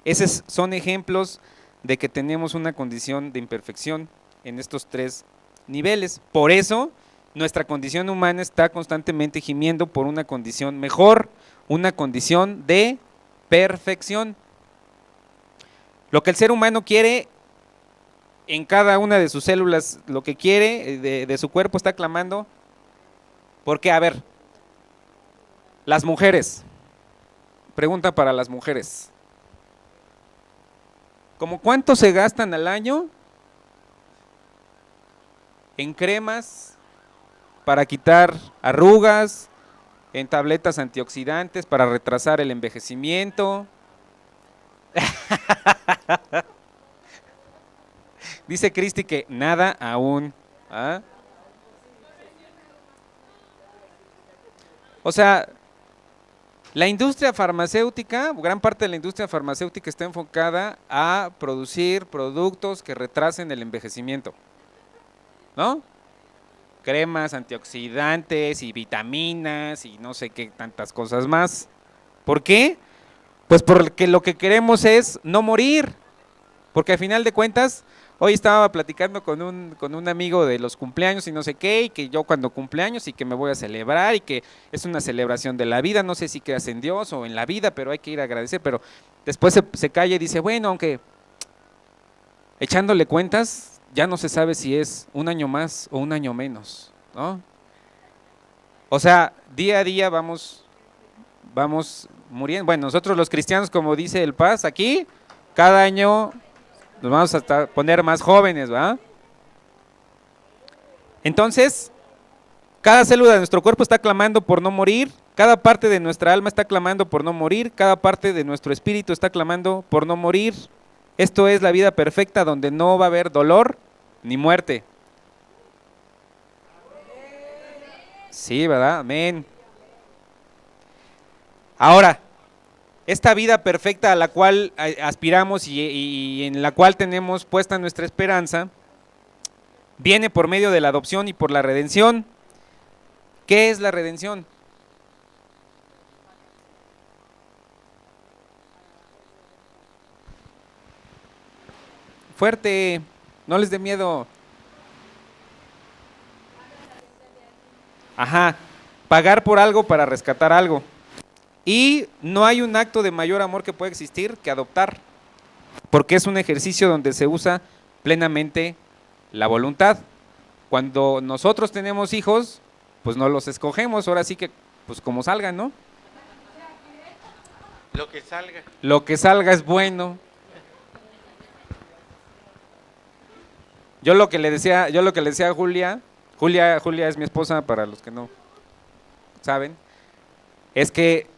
Esos son ejemplos de que tenemos una condición de imperfección en estos tres niveles. Por eso, nuestra condición humana está constantemente gimiendo por una condición mejor, una condición de perfección. Lo que el ser humano quiere en cada una de sus células, lo que quiere de su cuerpo está clamando. Porque, a ver, las mujeres, pregunta para las mujeres, ¿cómo cuánto se gastan al año en cremas para quitar arrugas, en tabletas antioxidantes para retrasar el envejecimiento? Dice Cristi que nada aún. ¿Ah? O sea, la industria farmacéutica, gran parte de la industria farmacéutica está enfocada a producir productos que retrasen el envejecimiento, ¿no? Cremas, antioxidantes y vitaminas y no sé qué tantas cosas más. ¿Por qué? Pues porque lo que queremos es no morir, porque al final de cuentas, hoy estaba platicando con un amigo de los cumpleaños y no sé qué, y que yo cuando cumpleaños y que me voy a celebrar y que es una celebración de la vida, no sé si creas en Dios o en la vida, pero hay que ir a agradecer, pero después se calla y dice, bueno, aunque echándole cuentas, ya no se sabe si es un año más o un año menos, ¿no? O sea, día a día vamos muriendo. Bueno, nosotros los cristianos, como dice el Paz aquí, cada año nos vamos a poner más jóvenes, ¿verdad? Entonces, cada célula de nuestro cuerpo está clamando por no morir, cada parte de nuestra alma está clamando por no morir, cada parte de nuestro espíritu está clamando por no morir. Esto es la vida perfecta donde no va a haber dolor ni muerte. Sí, ¿verdad? Amén. Ahora, esta vida perfecta a la cual aspiramos y en la cual tenemos puesta nuestra esperanza, viene por medio de la adopción y por la redención. ¿Qué es la redención? Fuerte, no les dé miedo. Ajá, pagar por algo para rescatar algo. Y no hay un acto de mayor amor que pueda existir que adoptar, porque es un ejercicio donde se usa plenamente la voluntad. Cuando nosotros tenemos hijos, pues no los escogemos, ahora sí que, pues como salgan, ¿no? Lo que salga. Lo que salga es bueno. Yo lo que le decía a Julia es mi esposa, para los que no saben, es que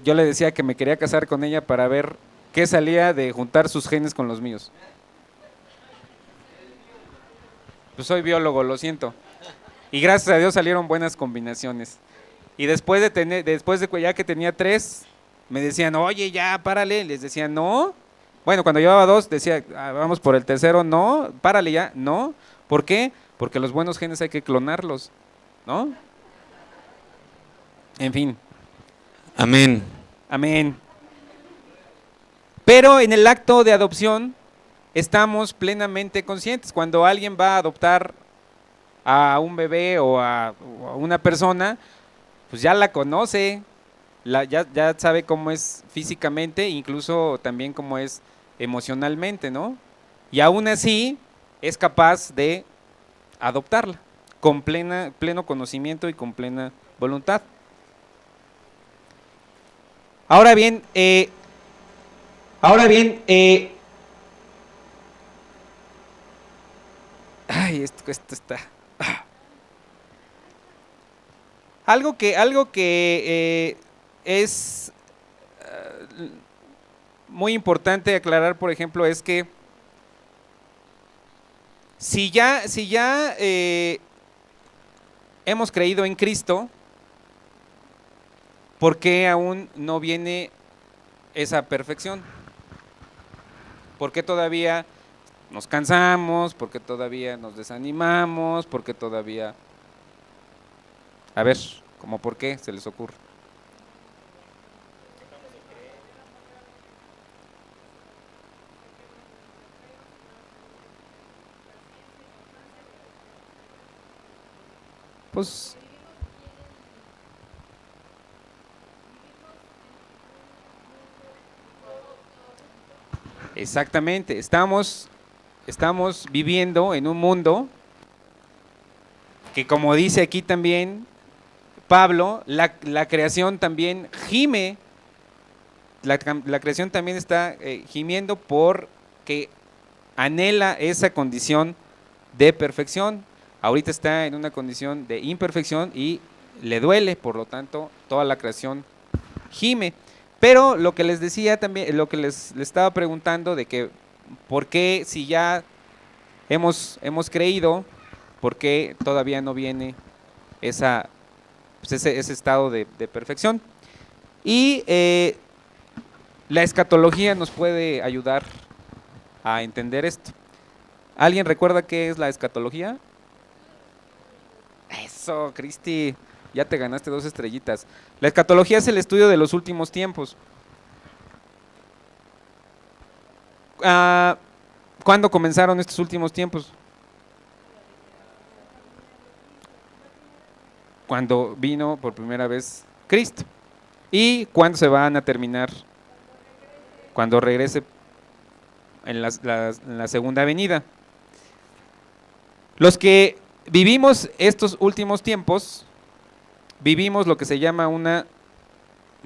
yo le decía que me quería casar con ella para ver qué salía de juntar sus genes con los míos. Pues soy biólogo, lo siento. Y gracias a Dios salieron buenas combinaciones. Y después de ya que tenía 3, me decían, oye, ya, párale. Les decía, no. Bueno, cuando llevaba 2, decía, vamos por el tercero, no, párale ya, no. ¿Por qué? Porque los buenos genes hay que clonarlos, ¿no? En fin. Amén. Amén. Pero en el acto de adopción estamos plenamente conscientes. Cuando alguien va a adoptar a un bebé o a una persona, pues ya la conoce, ya sabe cómo es físicamente, incluso también cómo es emocionalmente, ¿no? Y aún así es capaz de adoptarla con pleno conocimiento y con plena voluntad. Ahora bien, ay, esto está. Algo que es muy importante aclarar, por ejemplo, es que si ya hemos creído en Cristo, ¿por qué aún no viene esa perfección? ¿Por qué todavía nos cansamos? ¿Por qué todavía nos desanimamos? ¿Por qué todavía? A ver, ¿cómo por qué se les ocurre? pues exactamente, estamos viviendo en un mundo que, como dice aquí también Pablo, la creación también gime, la creación también está gimiendo porque anhela esa condición de perfección. Ahorita está en una condición de imperfección y le duele, por lo tanto, toda la creación gime. Pero lo que les decía también, lo que les estaba preguntando de que por qué, si ya hemos creído, por qué todavía no viene ese estado de perfección. Y la escatología nos puede ayudar a entender esto. ¿Alguien recuerda qué es la escatología? Eso, Cristi, ya te ganaste 2 estrellitas. La escatología es el estudio de los últimos tiempos. ¿Cuándo comenzaron estos últimos tiempos? Cuando vino por primera vez Cristo. ¿Y cuándo se van a terminar? Cuando regrese en la segunda venida. Los que vivimos estos últimos tiempos, vivimos lo que se llama una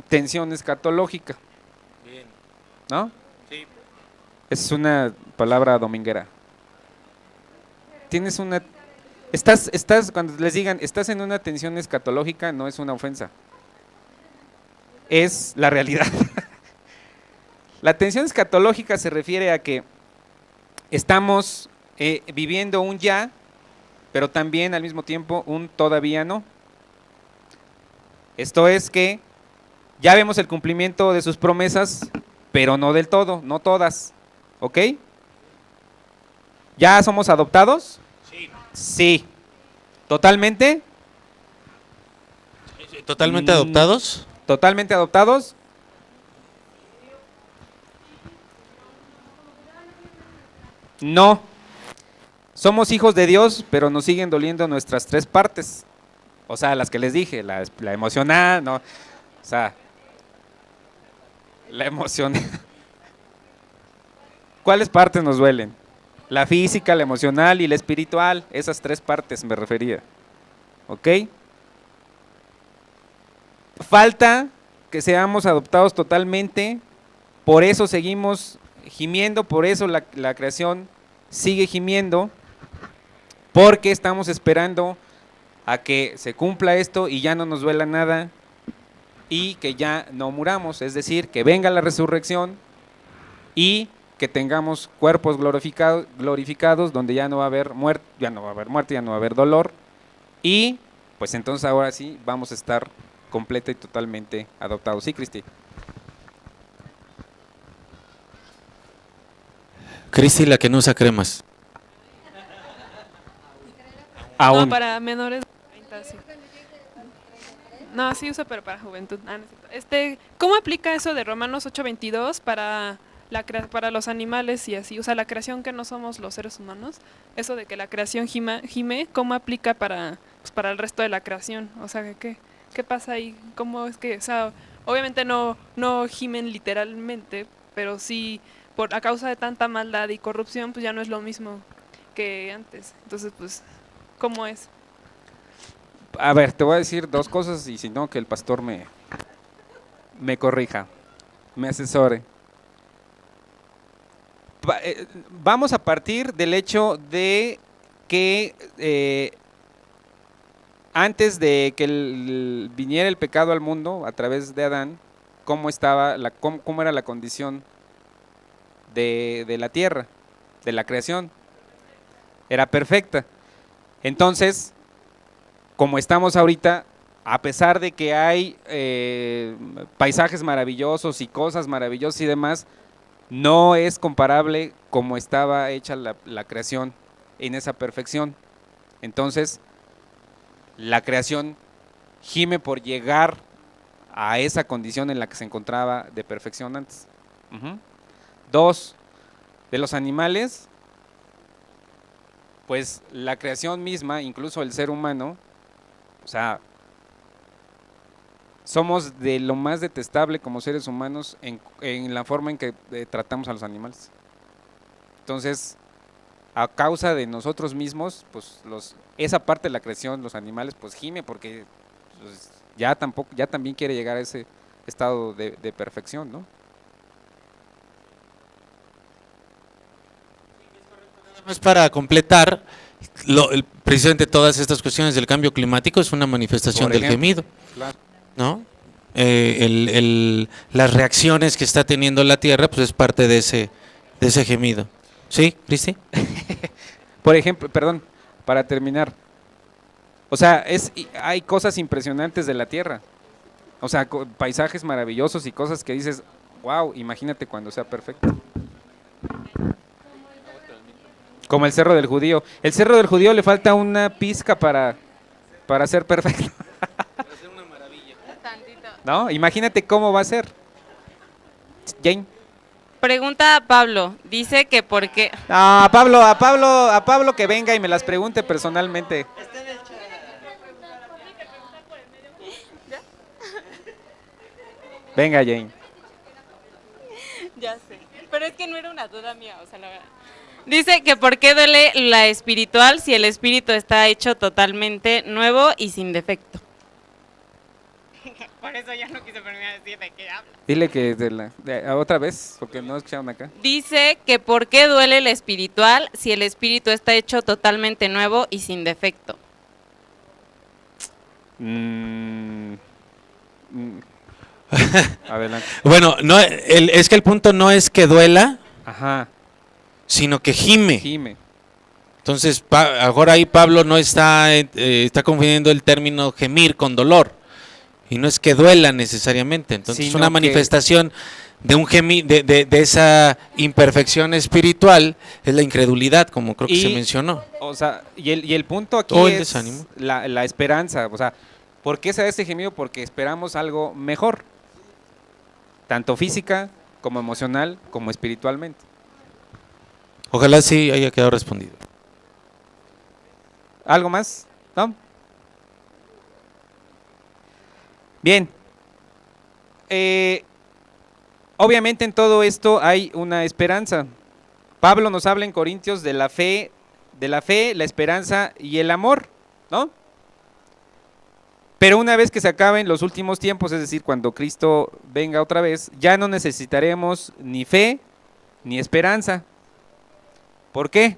tensión escatológica. ¿No? Sí. Es una palabra dominguera. Tienes una... cuando les digan, estás en una tensión escatológica, no es una ofensa. Es la realidad. La tensión escatológica se refiere a que estamos viviendo un ya, pero también al mismo tiempo un todavía no. Esto es que ya vemos el cumplimiento de sus promesas, pero no del todo, no todas. ¿Ok? ¿Ya somos adoptados? Sí. Sí. ¿Totalmente? ¿Totalmente adoptados? ¿Totalmente adoptados? No. Somos hijos de Dios, pero nos siguen doliendo nuestras 3 partes. O sea, las que les dije, la emocional, no. O sea, la emocional. ¿Cuáles partes nos duelen? La física, la emocional y la espiritual. Esas 3 partes me refería. ¿Ok? Falta que seamos adoptados totalmente. Por eso seguimos gimiendo, por eso la creación sigue gimiendo, porque estamos esperando a que se cumpla esto y ya no nos duela nada y que ya no muramos, es decir, que venga la resurrección y que tengamos cuerpos glorificados donde ya no va a haber muerte, ya no va a haber dolor, y pues entonces ahora sí vamos a estar completa y totalmente adoptados. Sí, Cristi. Cristi, la que no usa cremas. Aún. No, para menores de 30, sí. No, sí uso, pero para juventud. No es cierto. ¿Cómo aplica eso de Romanos 8:22 para los animales y así? O sea, la creación, que no somos los seres humanos. Eso de que la creación gime, ¿cómo aplica para el resto de la creación? O sea, ¿qué pasa ahí? ¿Cómo es que, o sea, obviamente no gimen literalmente, pero sí, a causa de tanta maldad y corrupción, pues ya no es lo mismo que antes. Entonces, pues, ¿cómo es? A ver, te voy a decir 2 cosas y si no, que el pastor me corrija, me asesore. Vamos a partir del hecho de que antes de que viniera el pecado al mundo a través de Adán, cómo era la condición de la tierra, de la creación. Era perfecta. Entonces, como estamos ahorita, a pesar de que hay paisajes maravillosos y cosas maravillosas y demás, no es comparable como estaba hecha la creación en esa perfección. Entonces, la creación gime por llegar a esa condición en la que se encontraba de perfección antes. 2, de los animales, pues la creación misma, incluso el ser humano, O sea, somos de lo más detestable como seres humanos en la forma en que tratamos a los animales. Entonces, a causa de nosotros mismos, pues esa parte de la creación, los animales, pues gime porque pues, ya también quiere llegar a ese estado de perfección, ¿no? Es para completar, precisamente todas estas cuestiones del cambio climático es una manifestación Por del ejemplo, gemido, claro. ¿no? Las reacciones que está teniendo la Tierra, pues es parte de ese gemido. ¿Sí, Cristi? Por ejemplo, perdón, para terminar. O sea, hay cosas impresionantes de la Tierra. O sea, paisajes maravillosos y cosas que dices, wow, imagínate cuando sea perfecto. Como el Cerro del Judío. El Cerro del Judío le falta una pizca para ser perfecto. ¿No? Imagínate cómo va a ser. Jane. Pregunta a Pablo, dice que por qué... A Pablo que venga y me las pregunte personalmente. Venga, Jane. Ya sé, pero es que no era una duda mía, o sea, la verdad. Dice que por qué duele la espiritual si el espíritu está hecho totalmente nuevo y sin defecto. Por eso ya no quise ponerme a decir de qué habla. Dile que otra vez, porque no escucharon acá. Dice que por qué duele la espiritual si el espíritu está hecho totalmente nuevo y sin defecto. Adelante. Bueno, no, es que el punto no es que duela, Ajá. sino que gime. Gime. Entonces, ahora ahí Pablo no está confundiendo el término gemir con dolor. Y no es que duela necesariamente. Entonces, Sino una manifestación de un de esa imperfección espiritual es la incredulidad, como creo que se mencionó. O sea, y el punto aquí O el es desánimo. la esperanza. O sea, ¿por qué se da este gemido? Porque esperamos algo mejor. Tanto física, como emocional, como espiritualmente. Ojalá sí haya quedado respondido. ¿Algo más? ¿No? Bien. Obviamente en todo esto hay una esperanza. Pablo nos habla en Corintios de la fe, la esperanza y el amor, ¿no? Pero una vez que se acaben los últimos tiempos, es decir, cuando Cristo venga otra vez, ya no necesitaremos ni fe ni esperanza. ¿Por qué?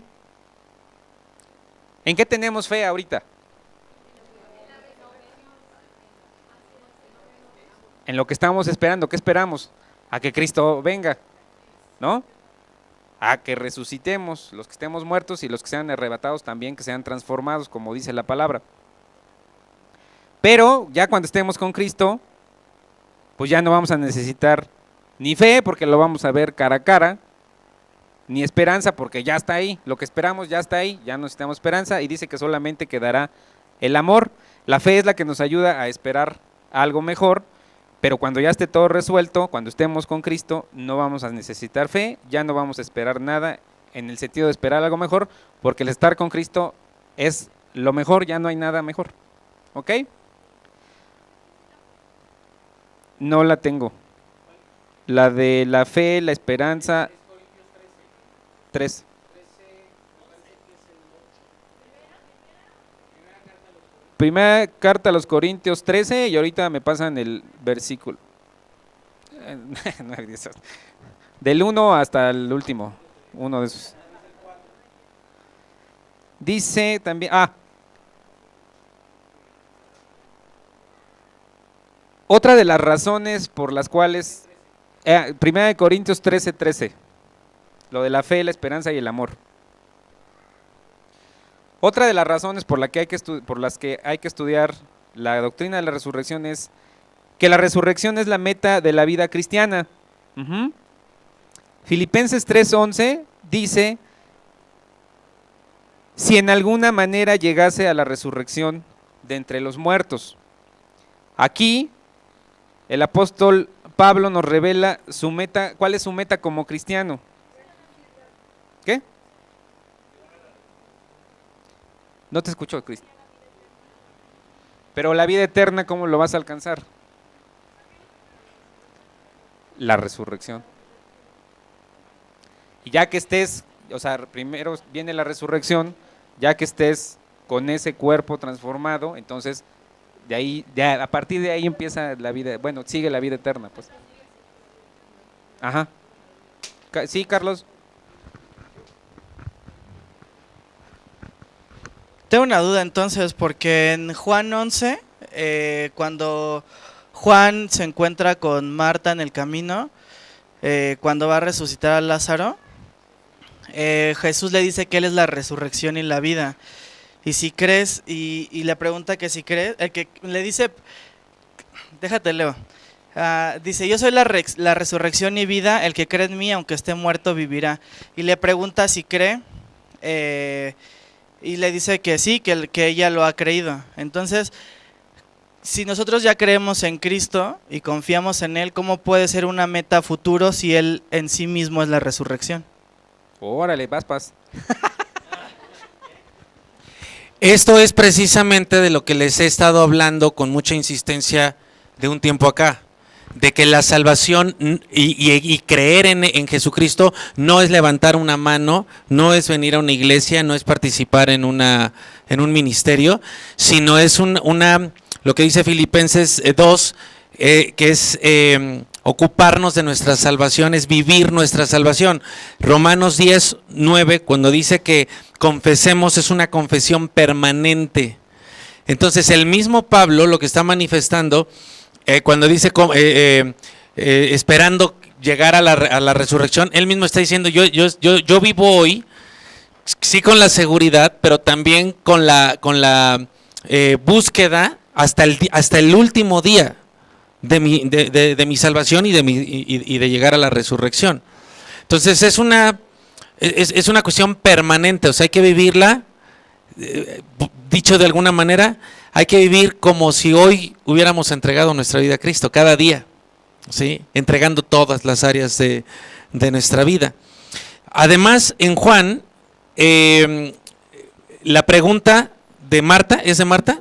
¿En qué tenemos fe ahorita? En lo que estamos esperando. ¿Qué esperamos? A que Cristo venga, ¿no? A que resucitemos, los que estemos muertos y los que sean arrebatados también, que sean transformados, como dice la palabra. Pero ya cuando estemos con Cristo, pues ya no vamos a necesitar ni fe, porque lo vamos a ver cara a cara, ni esperanza, porque ya está ahí, lo que esperamos ya está ahí, ya no necesitamos esperanza, y dice que solamente quedará el amor. La fe es la que nos ayuda a esperar algo mejor, pero cuando ya esté todo resuelto, cuando estemos con Cristo, no vamos a necesitar fe, ya no vamos a esperar nada en el sentido de esperar algo mejor, porque el estar con Cristo es lo mejor, ya no hay nada mejor. ¿Ok? No la tengo. La de la fe, la esperanza. 3. Primera carta a los Corintios 13 y ahorita me pasan el versículo. Del 1 hasta el último, uno de esos. Dice también, otra de las razones por las cuales, Primera de Corintios 13:13, lo de la fe, la esperanza y el amor. Otra de las razones por las que hay que estudiar la doctrina de la resurrección es que la resurrección es la meta de la vida cristiana. Filipenses 3:11 dice, si en alguna manera llegase a la resurrección de entre los muertos. Aquí el apóstol Pablo nos revela su meta. ¿Cuál es su meta como cristiano? ¿Qué? No te escucho, Cristo. Pero la vida eterna, ¿cómo lo vas a alcanzar? La resurrección. Y ya que estés, o sea, primero viene la resurrección, ya que estés con ese cuerpo transformado, entonces de ahí, ya, a partir de ahí empieza la vida, bueno, sigue la vida eterna, pues. Ajá. Sí, Carlos. Tengo una duda entonces, porque en Juan 11, cuando Juan se encuentra con Marta en el camino, cuando va a resucitar a Lázaro, Jesús le dice que Él es la resurrección y la vida. Y si crees, y le pregunta que si crees, el que le dice, déjate leo, dice, yo soy la resurrección y vida, el que cree en mí, aunque esté muerto, vivirá. Y le pregunta si cree, y le dice que sí, que ella lo ha creído. Entonces, si nosotros ya creemos en Cristo y confiamos en Él, ¿cómo puede ser una meta futuro si Él en sí mismo es la resurrección? Órale, vas, paz. Esto es precisamente de lo que les he estado hablando con mucha insistencia de un tiempo acá, de que la salvación y creer en Jesucristo no es levantar una mano, no es venir a una iglesia, no es participar en un ministerio, sino es lo que dice Filipenses 2, que es ocuparnos de nuestra salvación, es vivir nuestra salvación. Romanos 10, 9, cuando dice que confesemos, es una confesión permanente. Entonces el mismo Pablo lo que está manifestando cuando dice esperando llegar a la resurrección, él mismo está diciendo, yo vivo hoy, sí con la seguridad, pero también con la búsqueda hasta el último día de mi salvación y de llegar a la resurrección. Entonces es una cuestión permanente, o sea, hay que vivirla, dicho de alguna manera, hay que vivir como si hoy hubiéramos entregado nuestra vida a Cristo, cada día, ¿sí? Entregando todas las áreas de nuestra vida. Además, en Juan, la pregunta de Marta, ¿es de Marta?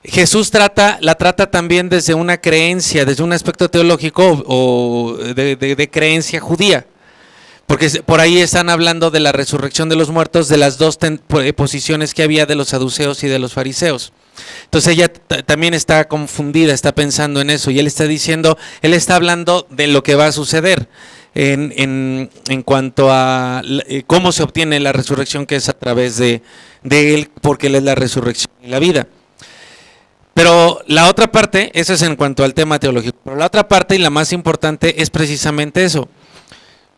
Jesús la trata también desde una creencia, desde un aspecto teológico o de creencia judía. Porque por ahí están hablando de la resurrección de los muertos, de las dos posiciones que había de los saduceos y de los fariseos. Entonces ella también está confundida, está pensando en eso, y él está hablando de lo que va a suceder en cuanto a cómo se obtiene la resurrección, que es a través de él, porque él es la resurrección y la vida. Pero la otra parte, eso es en cuanto al tema teológico, pero la otra parte y la más importante es precisamente eso.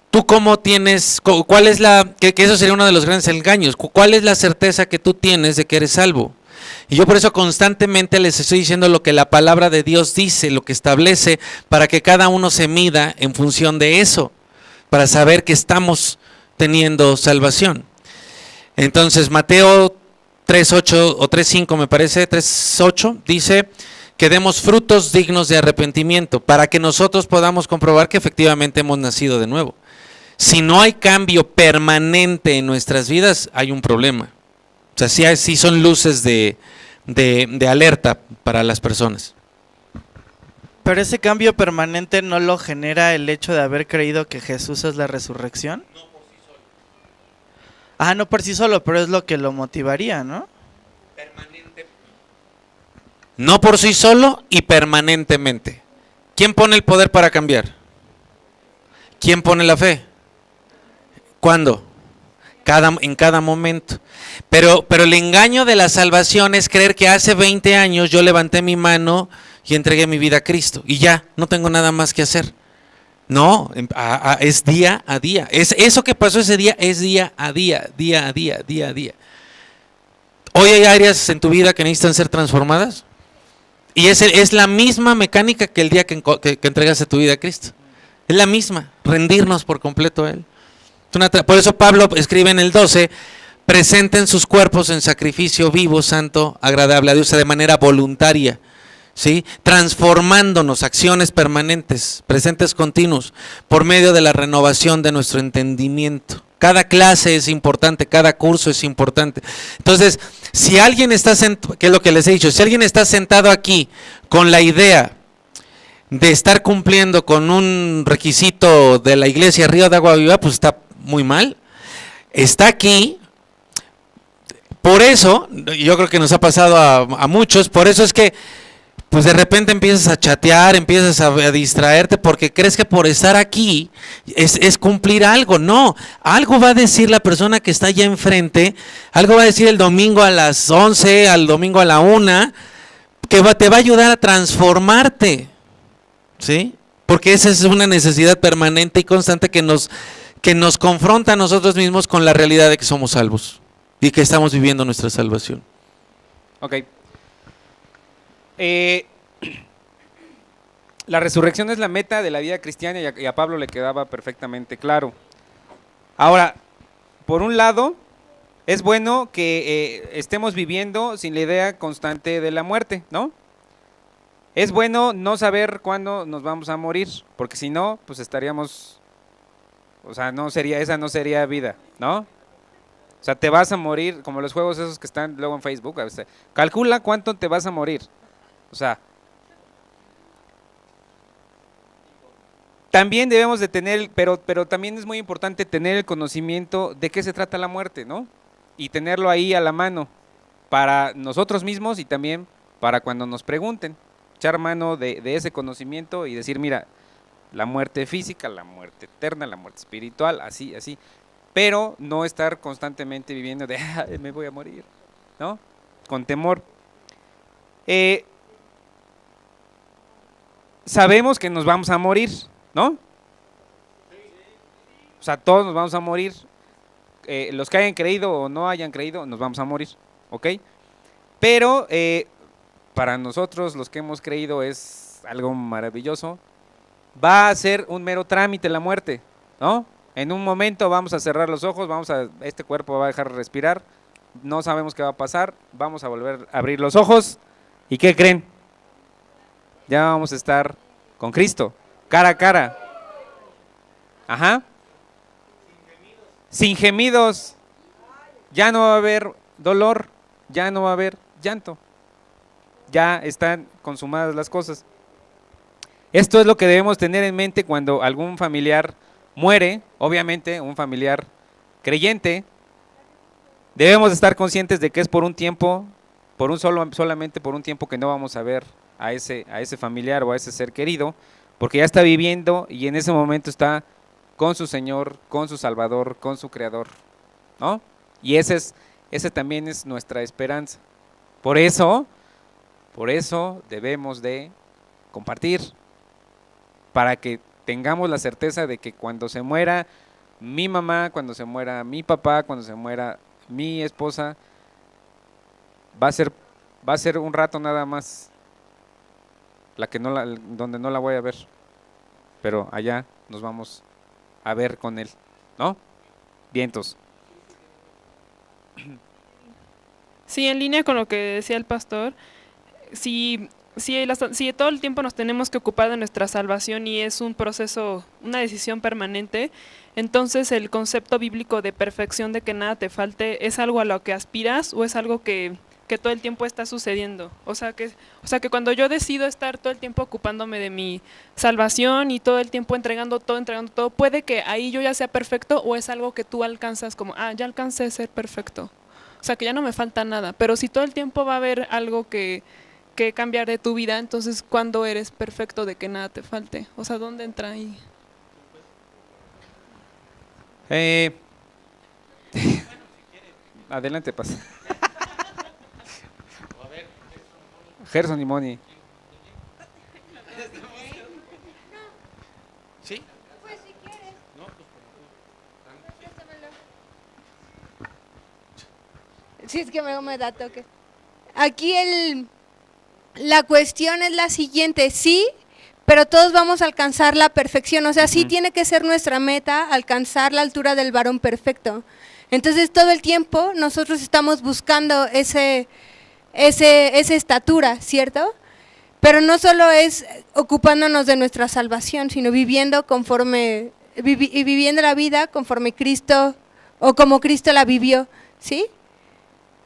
¿Tú cómo tienes, cuál es que eso sería uno de los grandes engaños, cuál es la certeza que tú tienes de que eres salvo? Y yo por eso constantemente les estoy diciendo lo que la palabra de Dios dice, lo que establece, para que cada uno se mida en función de eso, para saber que estamos teniendo salvación. Entonces Mateo 3.8 o 3.5 me parece, 3.8 dice que demos frutos dignos de arrepentimiento, para que nosotros podamos comprobar que efectivamente hemos nacido de nuevo. Si no hay cambio permanente en nuestras vidas, hay un problema. O sea, sí son luces de alerta para las personas. ¿Pero ese cambio permanente no lo genera el hecho de haber creído que Jesús es la resurrección? No por sí solo. No por sí solo, pero es lo que lo motivaría, ¿no? Permanente. No por sí solo y permanentemente. ¿Quién pone el poder para cambiar? ¿Quién pone la fe? ¿Cuándo? En cada momento. Pero el engaño de la salvación es creer que hace 20 años yo levanté mi mano y entregué mi vida a Cristo y ya, no tengo nada más que hacer. No, es día a día. Eso que pasó ese día es día a día, día a día, día a día. Hoy hay áreas en tu vida que necesitan ser transformadas y es la misma mecánica que el día que entregaste tu vida a Cristo. Es la misma, rendirnos por completo a Él. Por eso Pablo escribe en el 12, presenten sus cuerpos en sacrificio vivo, santo, agradable a Dios, de manera voluntaria, ¿sí? Transformándonos, acciones permanentes, presentes continuos, por medio de la renovación de nuestro entendimiento. Cada clase es importante, cada curso es importante. Entonces, si alguien está sentado, que es lo que les he dicho, si alguien está sentado aquí con la idea de estar cumpliendo con un requisito de la iglesia Río de Agua Viva, pues está muy mal. Está aquí, por eso, yo creo que nos ha pasado a muchos, por eso es que pues de repente empiezas a chatear, empiezas a distraerte porque crees que por estar aquí es cumplir algo. No, algo va a decir la persona que está allá enfrente, algo va a decir el domingo a las 11, al domingo a la 1, que te va a ayudar a transformarte, ¿sí? Porque esa es una necesidad permanente y constante que nos confronta a nosotros mismos con la realidad de que somos salvos y que estamos viviendo nuestra salvación. Ok. La resurrección es la meta de la vida cristiana y a Pablo le quedaba perfectamente claro. Ahora, por un lado, es bueno que estemos viviendo sin la idea constante de la muerte, ¿no? Es bueno no saber cuándo nos vamos a morir, porque si no, pues estaríamos, o sea, esa no sería vida, ¿no? O sea, te vas a morir, como los juegos esos que están luego en Facebook, a veces, calcula cuánto te vas a morir. O sea, también debemos de tener, pero también es muy importante tener el conocimiento de qué se trata la muerte, ¿no? Y tenerlo ahí a la mano para nosotros mismos y también para cuando nos pregunten, echar mano de ese conocimiento y decir, mira, la muerte física, la muerte eterna, la muerte espiritual, así, pero no estar constantemente viviendo de, me voy a morir, ¿no? Con temor. Sabemos que nos vamos a morir, ¿no? O sea, todos nos vamos a morir. Los que hayan creído o no hayan creído, nos vamos a morir, ¿ok? Pero para nosotros, los que hemos creído, es algo maravilloso. Va a ser un mero trámite la muerte, ¿no? En un momento vamos a cerrar los ojos, este cuerpo va a dejar de respirar, no sabemos qué va a pasar, vamos a volver a abrir los ojos, ¿y qué creen? Ya vamos a estar con Cristo, cara a cara. Ajá. Sin gemidos. Ya no va a haber dolor, ya no va a haber llanto. Ya están consumadas las cosas. Esto es lo que debemos tener en mente cuando algún familiar muere, obviamente un familiar creyente. Debemos estar conscientes de que es por un tiempo, solamente por un tiempo que no vamos a ver a ese familiar o a ese ser querido, porque ya está viviendo y en ese momento está con su Señor, con su Salvador, con su Creador, ¿no? Y ese también es nuestra esperanza. Por eso debemos de compartir, para que tengamos la certeza de que cuando se muera mi mamá, cuando se muera mi papá, cuando se muera mi esposa, va a ser un rato nada más, donde no la voy a ver, pero allá nos vamos a ver con él, ¿no? Vientos. Sí, en línea con lo que decía el pastor, si todo el tiempo nos tenemos que ocupar de nuestra salvación y es un proceso, una decisión permanente, entonces el concepto bíblico de perfección, de que nada te falte, ¿es algo a lo que aspiras o es algo que todo el tiempo está sucediendo? O sea que cuando yo decido estar todo el tiempo ocupándome de mi salvación y todo el tiempo entregando todo, puede que ahí yo ya sea perfecto, o es algo que tú alcanzas como, ya alcancé a ser perfecto. O sea que ya no me falta nada, pero si todo el tiempo va a haber algo que cambiar de tu vida, entonces ¿cuándo eres perfecto de que nada te falte? O sea, ¿dónde entra ahí? Adelante, pasa. Gerson y Moni. ¿Sí? Pues si quieres. Si es que me da toque. Aquí la cuestión es la siguiente, sí, pero todos vamos a alcanzar la perfección, o sea, sí tiene que ser nuestra meta alcanzar la altura del varón perfecto. Entonces todo el tiempo nosotros estamos buscando esa estatura, ¿cierto? Pero no solo es ocupándonos de nuestra salvación, sino viviendo la vida conforme Cristo o como Cristo la vivió, ¿sí?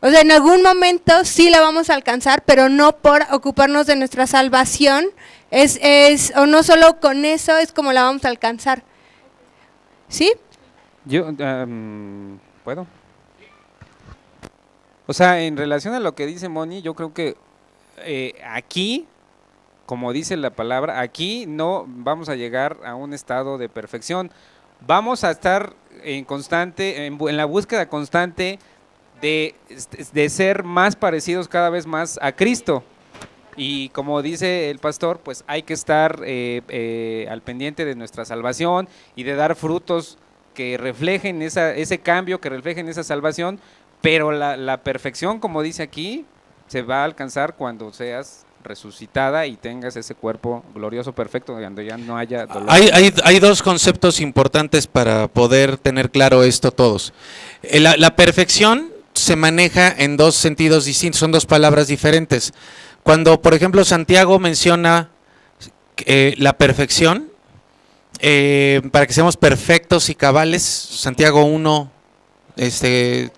O sea, en algún momento sí la vamos a alcanzar, pero no por ocuparnos de nuestra salvación, o no solo con eso es como la vamos a alcanzar, ¿sí? Yo, ¿puedo? O sea, en relación a lo que dice Moni, yo creo que aquí, como dice la palabra, aquí no vamos a llegar a un estado de perfección. Vamos a estar en la búsqueda constante de ser más parecidos cada vez más a Cristo. Y como dice el pastor, pues hay que estar al pendiente de nuestra salvación y de dar frutos que reflejen ese cambio, que reflejen esa salvación, pero la perfección, como dice aquí, se va a alcanzar cuando seas resucitada y tengas ese cuerpo glorioso, perfecto, cuando ya no haya dolor. Hay dos conceptos importantes para poder tener claro esto todos. La perfección se maneja en dos sentidos distintos, son dos palabras diferentes. Cuando, por ejemplo, Santiago menciona la perfección, para que seamos perfectos y cabales, Santiago 1,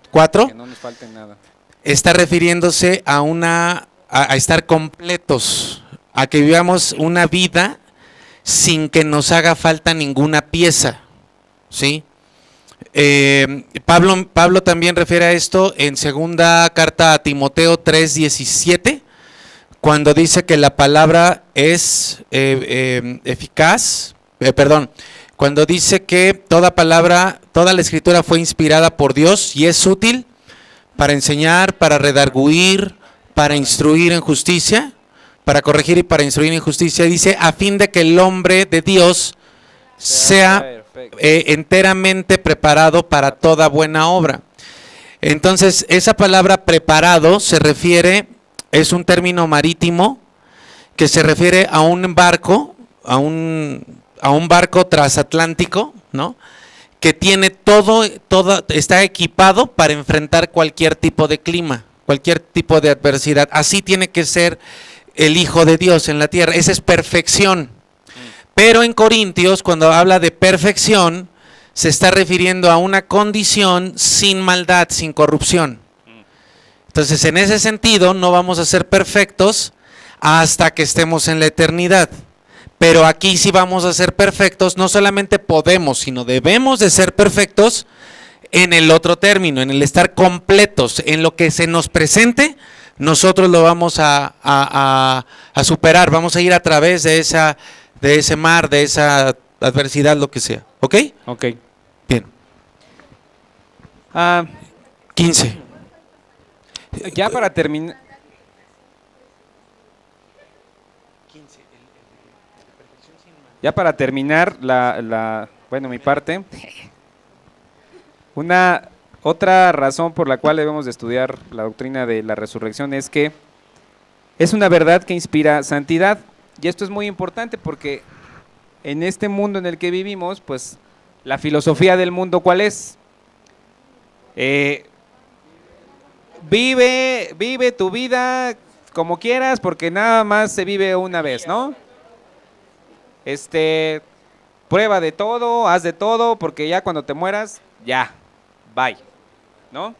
4, que no nos falte nada. Está refiriéndose a estar completos, a que vivamos una vida sin que nos haga falta ninguna pieza, ¿sí? Pablo también refiere a esto en segunda carta a Timoteo 3:17, cuando dice que la palabra es eficaz, cuando dice que toda la escritura fue inspirada por Dios y es útil para enseñar, para redarguir, para instruir en justicia, para corregir y para instruir en justicia, dice, a fin de que el hombre de Dios sea enteramente preparado para toda buena obra. Entonces, esa palabra preparado es un término marítimo que se refiere a un barco, a un barco transatlántico, ¿no? Que tiene está equipado para enfrentar cualquier tipo de clima, cualquier tipo de adversidad. Así tiene que ser el Hijo de Dios en la tierra. Esa es perfección. Pero en Corintios, cuando habla de perfección, se está refiriendo a una condición sin maldad, sin corrupción. Entonces, en ese sentido, no vamos a ser perfectos hasta que estemos en la eternidad. Pero aquí sí vamos a ser perfectos, no solamente podemos, sino debemos de ser perfectos en el otro término, en el estar completos, en lo que se nos presente, nosotros lo vamos a superar, vamos a ir a través de ese mar, de esa adversidad, lo que sea. ¿Ok? Ok. Bien. 15. Ya para terminar. Ya para terminar mi parte, otra razón por la cual debemos de estudiar la doctrina de la resurrección es que es una verdad que inspira santidad. Y esto es muy importante porque en este mundo en el que vivimos, pues la filosofía del mundo, ¿cuál es? Vive tu vida como quieras porque nada más se vive una vez, ¿no? Prueba de todo, haz de todo, porque ya cuando te mueras, ya, bye, ¿no?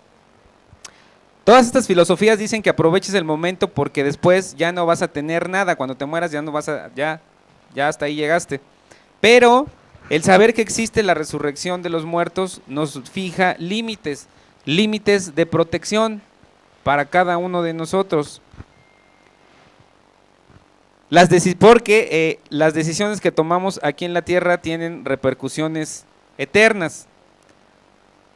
Todas estas filosofías dicen que aproveches el momento porque después ya no vas a tener nada, cuando te mueras ya no vas a, ya hasta ahí llegaste. Pero el saber que existe la resurrección de los muertos nos fija límites de protección para cada uno de nosotros. Porque las decisiones que tomamos aquí en la tierra tienen repercusiones eternas.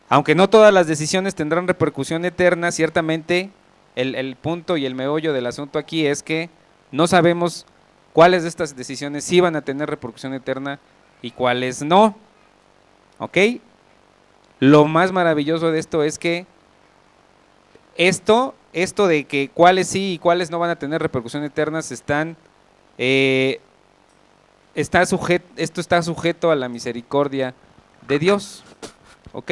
Aunque no todas las decisiones tendrán repercusión eterna, ciertamente el punto y el meollo del asunto aquí es que no sabemos cuáles de estas decisiones sí van a tener repercusión eterna y cuáles no. ¿Ok? Lo más maravilloso de esto es que esto de que cuáles sí y cuáles no van a tener repercusión eternas esto está sujeto a la misericordia de Dios, ¿ok?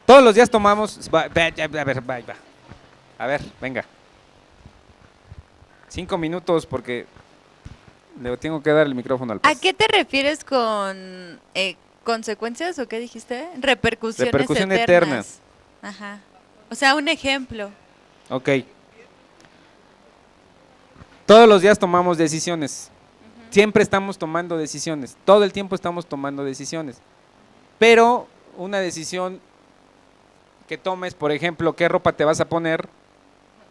Todos los días tomamos, a ver, venga, 5 minutos porque le tengo que dar el micrófono al ¿A qué te refieres con ¿Consecuencias o qué dijiste? Repercusiones Repercusión eternas. Ajá. O sea, un ejemplo. Ok. Todos los días tomamos decisiones. Siempre estamos tomando decisiones. Todo el tiempo estamos tomando decisiones. Pero una decisión que tomes, por ejemplo, qué ropa te vas a poner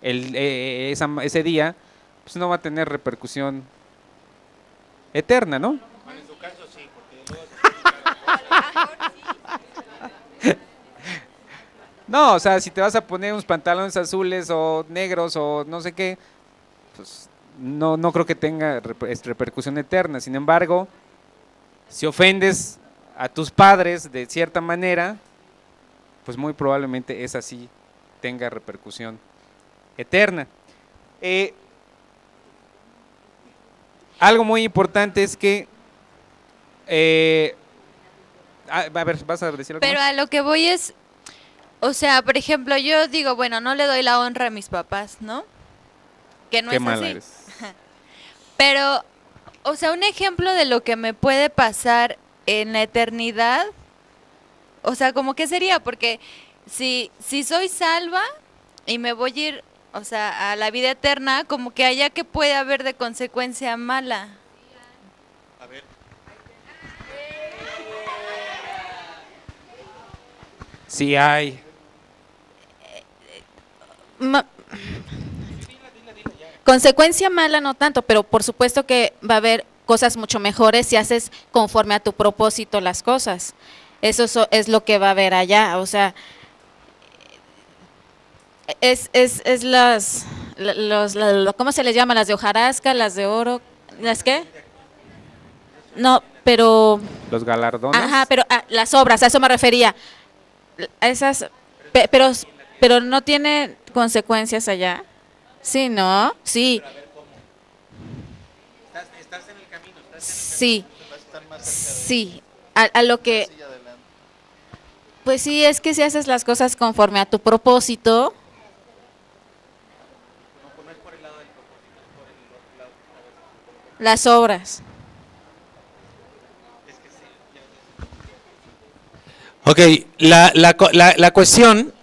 ese día, pues no va a tener repercusión eterna, ¿no? En su caso sí, No, o sea, si te vas a poner unos pantalones azules o negros o no sé qué, pues no creo que tenga repercusión eterna. Sin embargo, si ofendes a tus padres de cierta manera, pues muy probablemente esa sí tenga repercusión eterna. Algo muy importante es que a ver, ¿vas a decir algo Pero más? a lo que voy es, o sea, por ejemplo, yo digo, bueno, no le doy la honra a mis papás, ¿no? Que no Qué es mala así. eres. Pero, o sea, un ejemplo de lo que me puede pasar en la eternidad, o sea, como que sería, porque si soy salva y me voy a ir, o sea, a la vida eterna, como que allá que puede haber de consecuencia mala. A ver. Sí hay. Consecuencia mala no tanto, pero por supuesto que va a haber cosas mucho mejores si haces conforme a tu propósito las cosas. Eso es lo que va a haber allá, o sea, es ¿cómo se les llama? Las de hojarasca, las de oro, ¿las qué? No, pero... Los galardones. Ajá, pero las obras, a eso me refería. A esas, pero no tiene consecuencias allá. Sí, ¿no? Sí. Estás en el camino. Sí. Sí. A lo que... Pues sí, es que si haces las cosas conforme a tu propósito... Las obras. Ok, la cuestión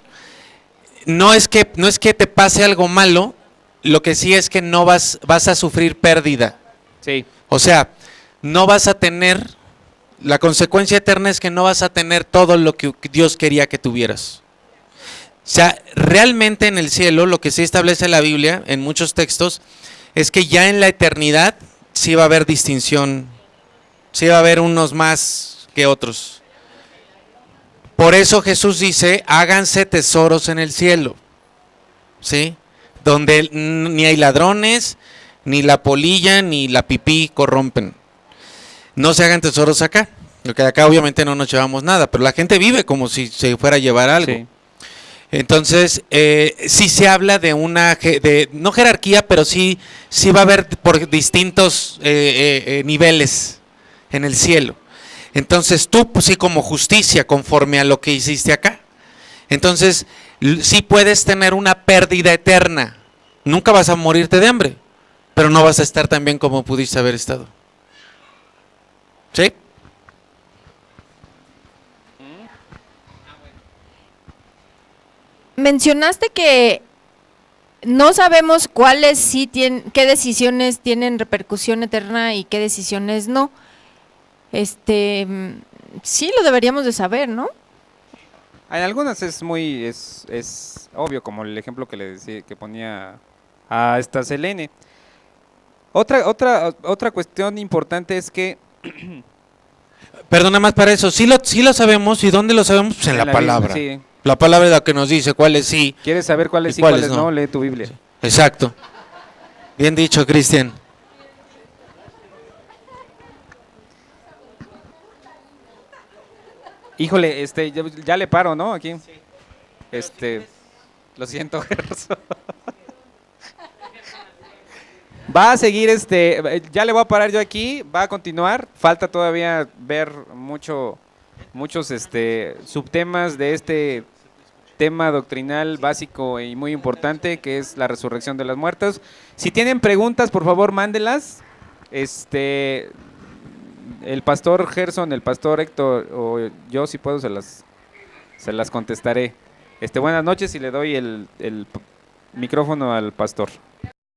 no es que te pase algo malo, lo que sí es que no vas a sufrir pérdida. Sí. O sea, no vas a tener, la consecuencia eterna es que no vas a tener todo lo que Dios quería que tuvieras. O sea, realmente en el cielo, lo que sí establece la Biblia, en muchos textos, es que ya en la eternidad sí va a haber distinción, sí va a haber unos más que otros. Por eso Jesús dice, háganse tesoros en el cielo, ¿sí? Donde ni hay ladrones, ni la polilla, ni la pipí corrompen. No se hagan tesoros acá, porque acá obviamente no nos llevamos nada, pero la gente vive como si se fuera a llevar algo. Sí. Entonces, sí se habla de una, no jerarquía, pero sí va a haber por distintos niveles en el cielo. Entonces tú, pues sí, como justicia, conforme a lo que hiciste acá. Entonces, sí puedes tener una pérdida eterna. Nunca vas a morirte de hambre, pero no vas a estar tan bien como pudiste haber estado. ¿Sí? Mencionaste que no sabemos cuáles sí tienen, qué decisiones tienen repercusión eterna y qué decisiones no. Sí lo deberíamos de saber, ¿no? En algunas es muy es obvio, como el ejemplo que le decía, que ponía a esta Selene. Otra cuestión importante es que Perdona más para eso, sí lo sabemos. ¿Y dónde lo sabemos? Pues en la palabra. Biblia, sí. La palabra es la que nos dice cuáles sí. ¿Quieres saber cuáles sí y cuáles no? Lee tu Biblia. Exacto. Bien dicho, Cristian. Híjole, ya le paro, ¿no? Aquí. Lo siento, Gerson. Va a seguir ya le voy a parar yo aquí, va a continuar, falta todavía ver muchos subtemas de este tema doctrinal básico y muy importante, que es la resurrección de los muertos. Si tienen preguntas, por favor, mándelas. el pastor Gerson, el pastor Héctor o yo si puedo se las contestaré. Buenas noches y le doy el micrófono al pastor.